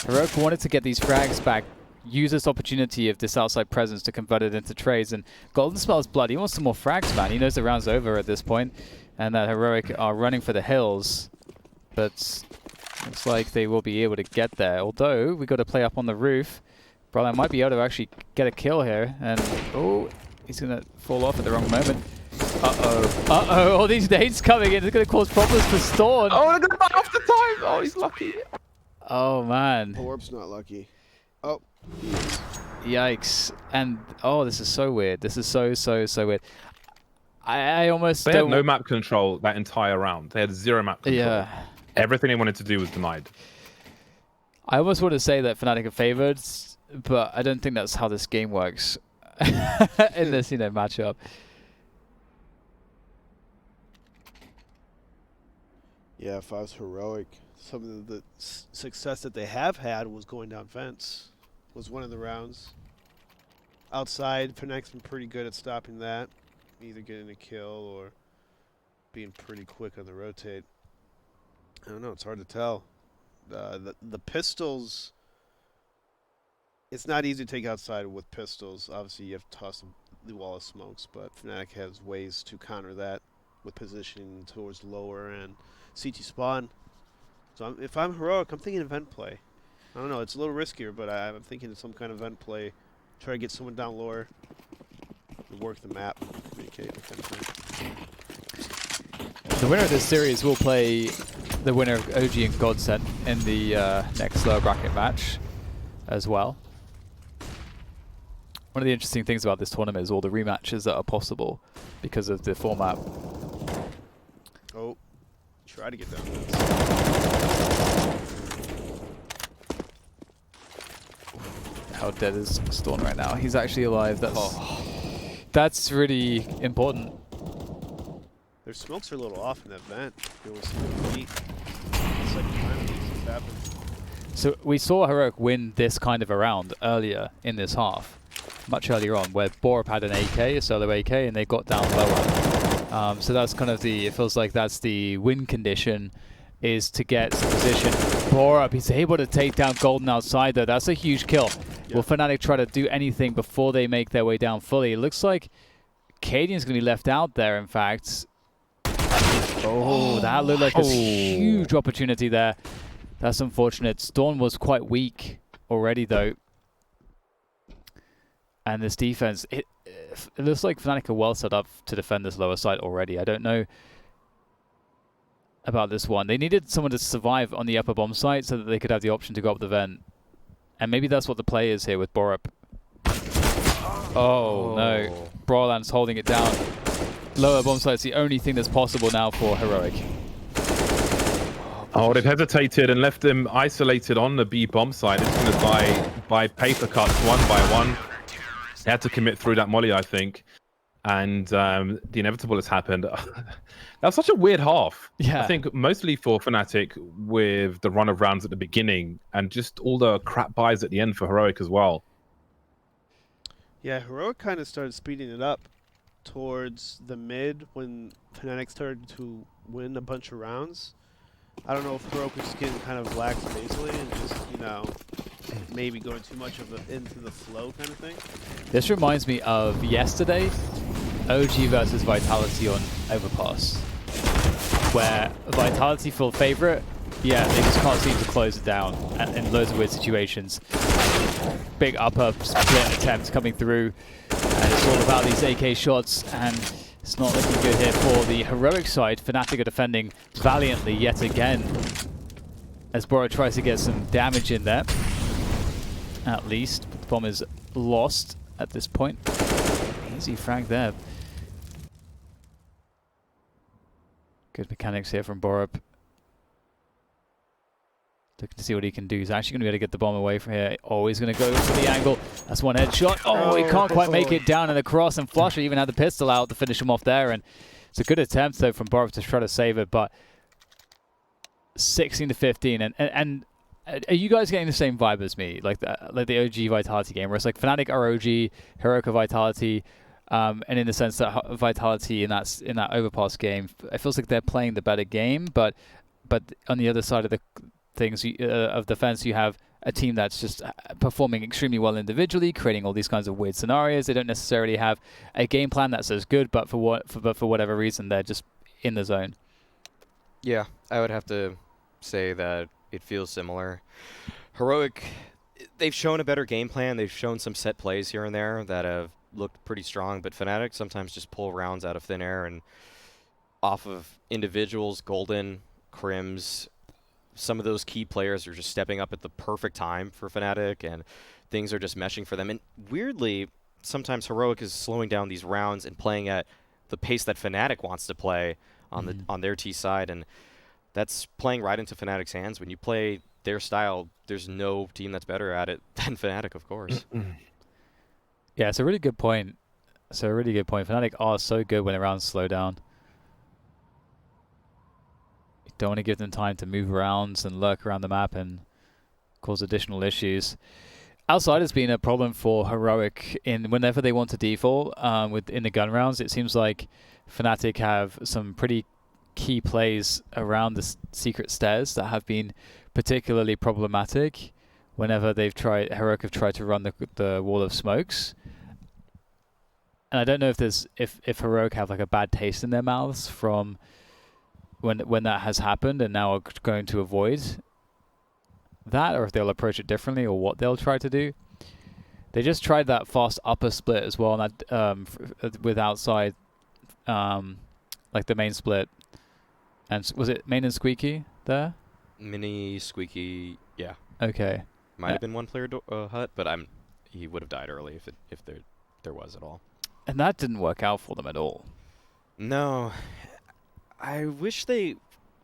Heroic wanted to get these frags back, use this opportunity of this outside presence to convert it into trades. And Golden smells blood. He wants some more frags, man. He knows the round's over at this point, and that Heroic are running for the hills. But looks like they will be able to get there. Although we got to play up on the roof. Brother might be able to actually get a kill here. And oh, he's going to fall off at the wrong moment. Uh-oh. Uh-oh. All these nades coming in. It's going to cause problems for Storm. Oh, they're going to buy off the time. Oh, he's lucky. Oh, man. Orb's not lucky. Oh. Yikes. And, oh, this is so weird. This is so weird. I almost They had no map control that entire round. They had 0 map control. Yeah. Everything they wanted to do was denied. I almost want to say that Fnatic are favored, but I don't think that's how this game works in this, matchup. Yeah, if I was Heroic, some of the success that they have had was going down fence. Was one of the rounds. Outside, Fnatic's been pretty good at stopping that. Either getting a kill or being pretty quick on the rotate. I don't know, it's hard to tell. The pistols, it's not easy to take outside with pistols. Obviously, you have to toss the wall of smokes, but Fnatic has ways to counter that with positioning towards lower and CT spawn. So if I'm Heroic, I'm thinking event play. I don't know, it's a little riskier, but I'm thinking of some kind of event play. Try to get someone down lower, and work the map, communicate with them. The winner of this series will play the winner of OG and Godsent in the next lower bracket match as well. One of the interesting things about this tournament is all the rematches that are possible because of the format. Oh, try to get down this. How dead is Storm right now? He's actually alive. That's really important. Their smokes are a little off in that vent. There was some heat. Second time these things happen. So we saw Heroic win this kind of a round earlier in this half, much earlier on, where Borup had an AK, a solo AK, and they got down lower. So that's kind of it feels like that's the win condition, is to get some position. Borup, he's able to take down Golden outside though. That's a huge kill. Yeah. Will Fnatic try to do anything before they make their way down fully? It looks like Cadian's going to be left out there, in fact. Oh, that looked like a huge opportunity there. That's unfortunate. Storm was quite weak already, though. And this defense, it looks like Fnatic are well set up to defend this lower side already. I don't know about this one. They needed someone to survive on the upper bomb site so that they could have the option to go up the vent. And maybe that's what the play is here with Borup. Oh, no. Broland's holding it down. Lower bomb site's the only thing that's possible now for Heroic. Oh, they've hesitated and left him isolated on the B bomb side. It's going to buy paper cuts one by one. They had to commit through that molly, I think. And the inevitable has happened. That was such a weird half. Yeah. I think mostly for Fnatic with the run of rounds at the beginning and just all the crap buys at the end for Heroic as well. Yeah, Heroic kind of started speeding it up towards the mid when Fnatic started to win a bunch of rounds. I don't know if Heroic was getting kind of lax basically and just, maybe going too much of into the flow kind of thing. This reminds me of yesterday, OG versus Vitality on Overpass, where Vitality full favorite, yeah, they just can't seem to close it down in loads of weird situations. Big upper split attempts coming through, and it's all about these AK shots, and it's not looking good here for the Heroic side. Fnatic are defending valiantly yet again, as Borup tries to get some damage in there, at least. But the bomb is lost at this point. Easy frag there. Good mechanics here from Borup. Looking to see what he can do. He's actually going to be able to get the bomb away from here. Oh, he's going to go for the angle. That's one headshot. Oh, he can't quite make it down in the cross, and Flusher even had the pistol out to finish him off there. And it's a good attempt, though, from Borup to try to save it, but 16 to 15. And are you guys getting the same vibe as me? Like the OG Vitality game, where it's like Fnatic are OG, Heroic are Vitality, and in the sense that Vitality in that Overpass game, it feels like they're playing the better game, but on the other side of the things of the fence, you have a team that's just performing extremely well individually, creating all these kinds of weird scenarios. They don't necessarily have a game plan that's as good, but for whatever reason, they're just in the zone. Yeah, I would have to say that it feels similar. Heroic, they've shown a better game plan. They've shown some set plays here and there that have looked pretty strong, but Fnatic sometimes just pull rounds out of thin air and off of individuals. Golden, Crims, some of those key players are just stepping up at the perfect time for Fnatic, and things are just meshing for them. And weirdly, sometimes Heroic is slowing down these rounds and playing at the pace that Fnatic wants to play on their T side, and that's playing right into Fnatic's hands. When you play their style, there's no team that's better at it than Fnatic, of course. Yeah, it's a really good point. Fnatic are so good when the rounds slow down. You don't want to give them time to move around and lurk around the map and cause additional issues. Outside has been a problem for Heroic in whenever they want to default in the gun rounds. It seems like Fnatic have some pretty key plays around the secret stairs that have been particularly problematic whenever Heroic have tried to run the wall of smokes. And I don't know if Heroic have like a bad taste in their mouths from when that has happened and now are going to avoid that, or if they'll approach it differently, or what they'll try to do. They just tried that fast upper split as well, and that with outside, like the main split. And was it main and Squeaky there? Mini, Squeaky, yeah. Okay. Might have been one player hut, but he would have died early if there was at all. And that didn't work out for them at all. No. I wish they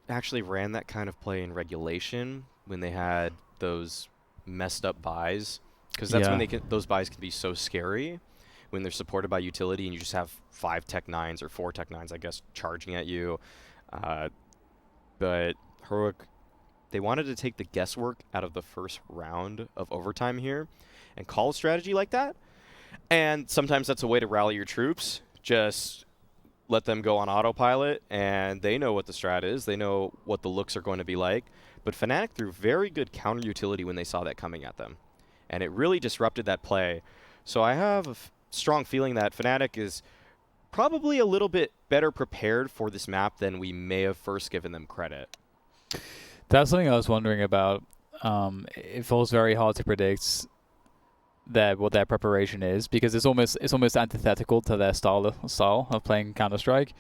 actually ran that kind of play in regulation when they had those messed up buys, because that's when those buys can be so scary when they're supported by utility and you just have 5 Tech 9s or 4 Tech 9s, I guess, charging at you. But Heroic, they wanted to take the guesswork out of the first round of overtime here and call a strategy like that. And sometimes that's a way to rally your troops. Just let them go on autopilot, and they know what the strat is. They know what the looks are going to be like. But Fnatic threw very good counter utility when they saw that coming at them, and it really disrupted that play. So I have a strong feeling that Fnatic is probably a little bit better prepared for this map than we may have first given them credit. That's something I was wondering about. It feels very hard to predict what their preparation is, because it's almost antithetical to their style of playing Counter-Strike.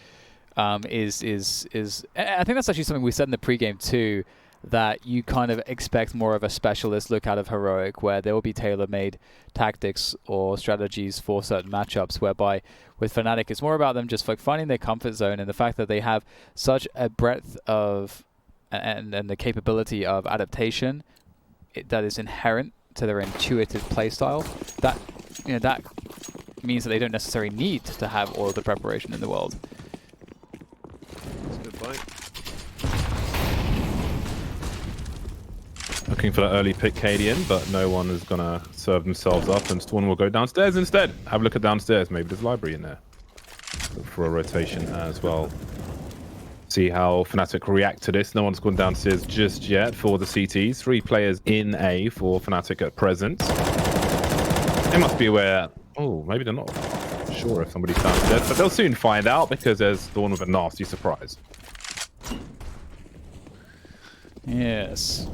I think that's actually something we said in the pregame too, that you kind of expect more of a specialist look out of Heroic, where there will be tailor-made tactics or strategies for certain matchups, whereby with Fnatic it's more about them just like finding their comfort zone, and the fact that they have such a breadth of and the capability of adaptation that is inherent to their intuitive playstyle, that that means that they don't necessarily need to have all of the preparation in the world. That's a good point. Looking for that early pick Cadian, but no one is going to serve themselves up, and Storm will go downstairs instead. Have a look at downstairs. Maybe there's a library in there. Look for a rotation as well. See how Fnatic react to this. No one's gone downstairs just yet for the CTs. 3 players in A for Fnatic at present. They must be aware. Oh, maybe they're not sure if somebody's downstairs, but they'll soon find out, because there's the one with a nasty surprise. Yes.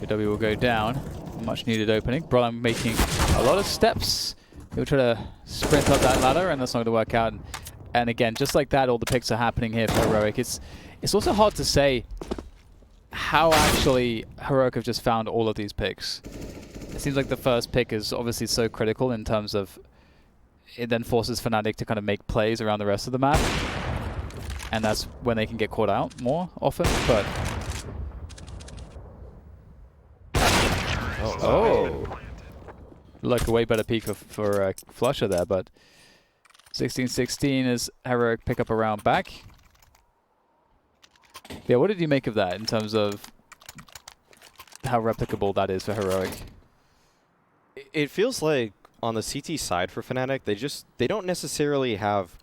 JW will go down. Much needed opening. Brolin making a lot of steps. He'll try to sprint up that ladder, and that's not going to work out. And again, just like that, all the picks are happening here for Heroic. It's also hard to say how actually Heroic have just found all of these picks. It seems like the first pick is obviously so critical in terms of it then forces Fnatic to kind of make plays around the rest of the map. and that's when they can get caught out more often. But oh, like a way better peak for Flusher there, but 16-16 as Heroic pick up a round back. Yeah, what did you make of that in terms of how replicable that is for Heroic? It feels like on the CT side for Fnatic, they don't necessarily have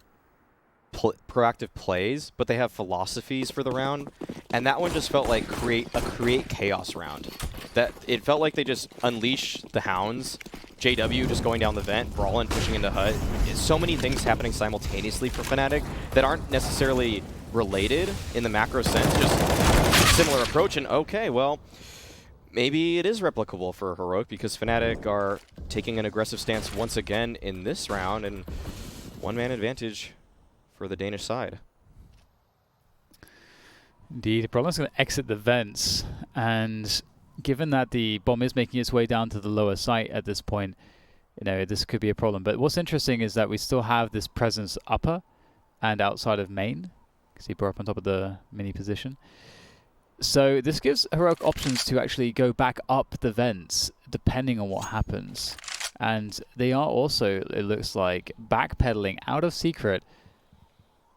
proactive plays, but they have philosophies for the round, and that one just felt like create chaos round. That it felt like they just unleash the hounds, JW just going down the vent, Brawlin pushing into hut. So many things happening simultaneously for Fnatic that aren't necessarily related in the macro sense, just similar approach. And okay, well, maybe it is replicable for Heroic because Fnatic are taking an aggressive stance once again in this round, and one-man advantage for the Danish side. Indeed, Brawlin's going to exit the vents, and given that the bomb is making its way down to the lower site at this point, you know, this could be a problem. But what's interesting is that we still have this presence upper and outside of main, because he brought up on top of the mini position. So this gives Heroic options to actually go back up the vents depending on what happens. And they are also, it looks like, backpedaling out of secret.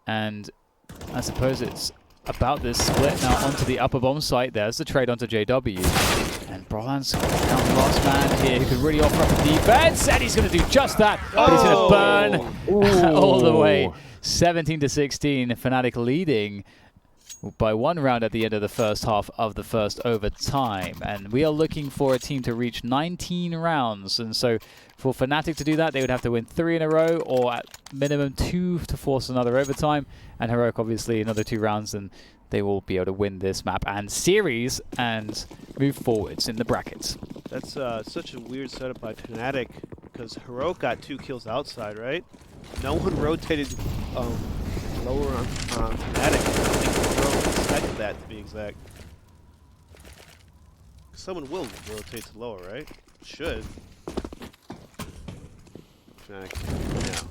And I suppose it's about this split now onto the upper bomb site. There's the trade onto JW. And Brawlin's now the last man here who could really offer up the defense. And he's going to do just that. But he's going to burn all the way. 17-16, Fnatic leading by 1 round at the end of the first half of the first overtime. And we are looking for a team to reach 19 rounds. And so for Fnatic to do that, they would have to win 3 in a row, or at minimum 2 to force another overtime. And Heroic, obviously, another 2 rounds, and they will be able to win this map and series and move forwards in the brackets. That's such a weird setup by Fnatic, because Heroic got 2 kills outside, right? No one rotated lower on Fnatic. I think Heroic expected that, to be exact. Someone will rotate to lower, right? Should. Fnatic,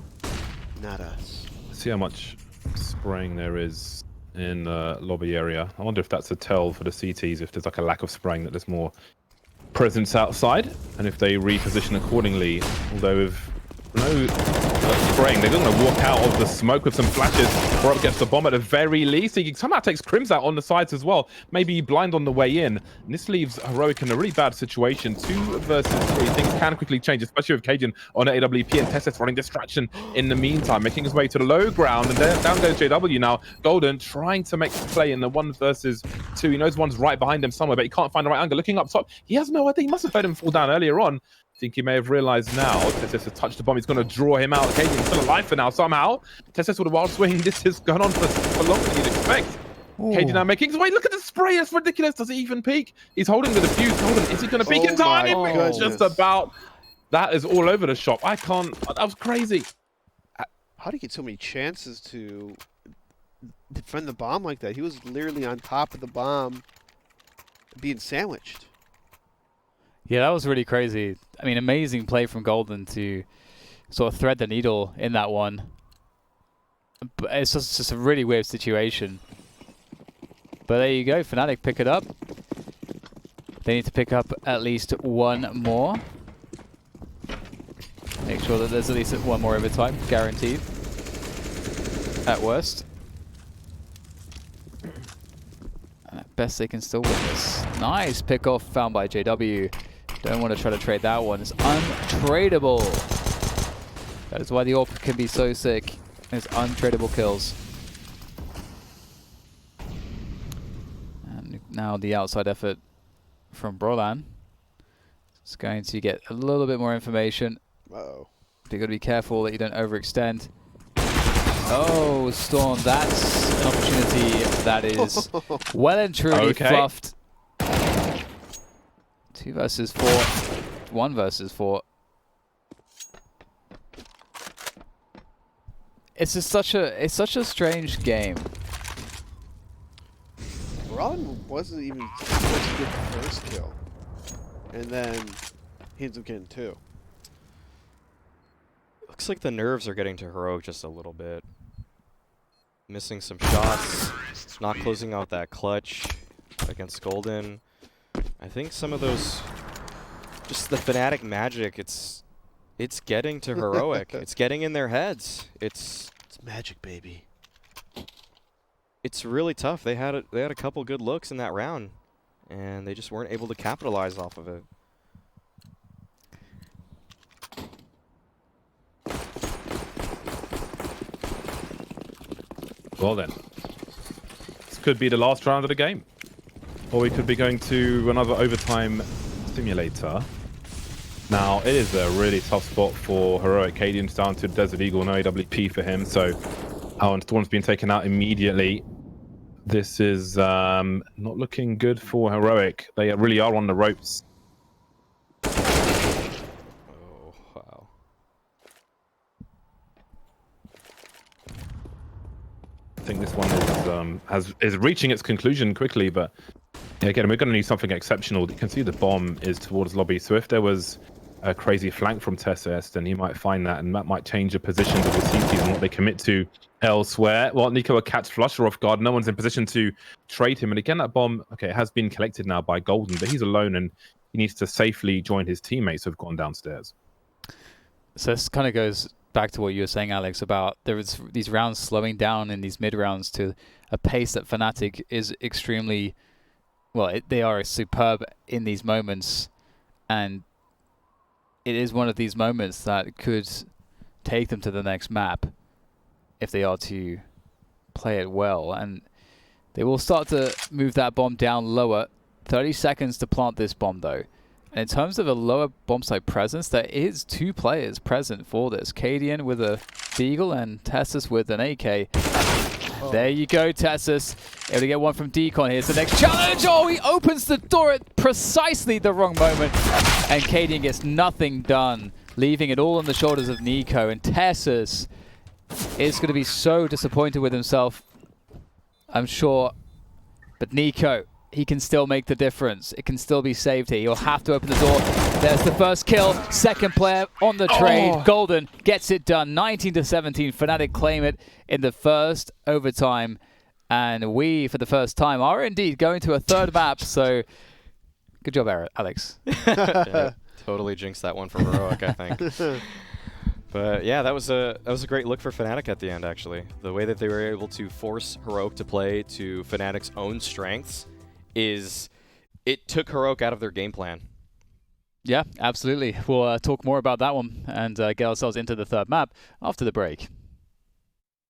no. Not us. See how much spraying there is in the lobby area. I wonder if that's a tell for the CTs, if there's like a lack of spraying, that there's more presence outside, and if they reposition accordingly. Although with no spraying, they're going to walk out of the smoke with some flashes. Heroic gets the bomb at the very least. He somehow takes Crims out on the sides as well. Maybe blind on the way in. And this leaves Heroic in a really bad situation. 2 versus 3. Things can quickly change, especially with Cajun on AWP and Tessus running distraction in the meantime, making his way to the low ground. And then down goes JW now. Golden trying to make the play in the 1 versus 2. He knows one's right behind him somewhere, but he can't find the right angle. Looking up top, he has no idea. He must have heard him fall down earlier on. I think he may have realized now. Tessus has touched the bomb. He's going to draw him out. Cajun's still alive for now somehow. Tessus with a wild swing. This has gone on for longer than you'd expect. Cajun now making his way. Look at the spray. It's ridiculous. Does he even peek? He's holding the defuse. Golden, is he going to peek in time? Just about. That is all over the shop. I can't. That was crazy. How do you get so many chances to defend the bomb like that? He was literally on top of the bomb being sandwiched. Yeah, that was really crazy. I mean, amazing play from Golden to sort of thread the needle in that one. But it's just a really weird situation. But there you go, Fnatic pick it up. They need to pick up at least 1 more. Make sure that there's at least 1 more overtime, guaranteed. At worst. And at best they can still win this. Nice pick off found by JW. Don't want to try to trade that one. It's untradeable. That is why the AWP can be so sick. It's untradeable kills. And now the outside effort from Brawlin. It's going to get a little bit more information. Uh-oh. But you've got to be careful that you don't overextend. Oh, Storm, that's an opportunity that is well and truly fluffed. 2 versus 4. 1 versus 4. It's just such a strange game. Brawlin wasn't even supposed to get the first kill, and then he ends up getting 2. Looks like the nerves are getting to Heroic just a little bit. missing some shots, not closing out that clutch against Golden. I think some of those, just the Fnatic magic, it's getting to Heroic. It's getting in their heads. It's magic, baby. It's really tough. They had a couple good looks in that round, and they just weren't able to capitalize off of it. Well then, this could be the last round of the game. Or we could be going to another overtime simulator. Now, it is a really tough spot for Heroic. Cadian's down to Desert Eagle, no AWP for him, so and Storm's been taken out immediately. This is not looking good for Heroic. They really are on the ropes. Oh, wow. I think this one is reaching its conclusion quickly, but again, we're going to need something exceptional. You can see the bomb is towards lobby, so if there was a crazy flank from TeSeS, then he might find that, and that might change the positions of the CTs and what they commit to elsewhere. Well, Nico will catch Flusher off guard. No one's in position to trade him, and again, that bomb, okay, it has been collected now by Golden, but he's alone, and he needs to safely join his teammates who've gone downstairs. So this kind of goes back to what you were saying, Alex, about there is these rounds slowing down in these mid rounds to a pace that Fnatic is extremely, well, they are superb in these moments, and it is one of these moments that could take them to the next map if they are to play it well. And they will start to move that bomb down lower. 30 seconds to plant this bomb, though. And in terms of a lower bomb site presence, there is 2 players present for this. Cadian with a Deagle and TeSeS with an AK. Oh. There you go, TeSeS. Able to get one from Deacon. Here's the next challenge. Oh, he opens the door at precisely the wrong moment. And Cadian gets nothing done, leaving it all on the shoulders of Nico. And TeSeS is going to be so disappointed with himself, I'm sure. But Nico, he can still make the difference. It can still be saved here. He'll have to open the door. There's the first kill. Second player on the trade. Oh. Golden gets it done. 19-17. Fnatic claim it in the first overtime. And we, for the first time, are indeed going to a third map. So good job, Alex. Yeah, totally jinxed that one for Heroic, I think. But yeah, that was a great look for Fnatic at the end, actually. The way that they were able to force Heroic to play to Fnatic's own strengths it took Heroic out of their game plan. Yeah, absolutely. We'll talk more about that one and get ourselves into the third map after the break.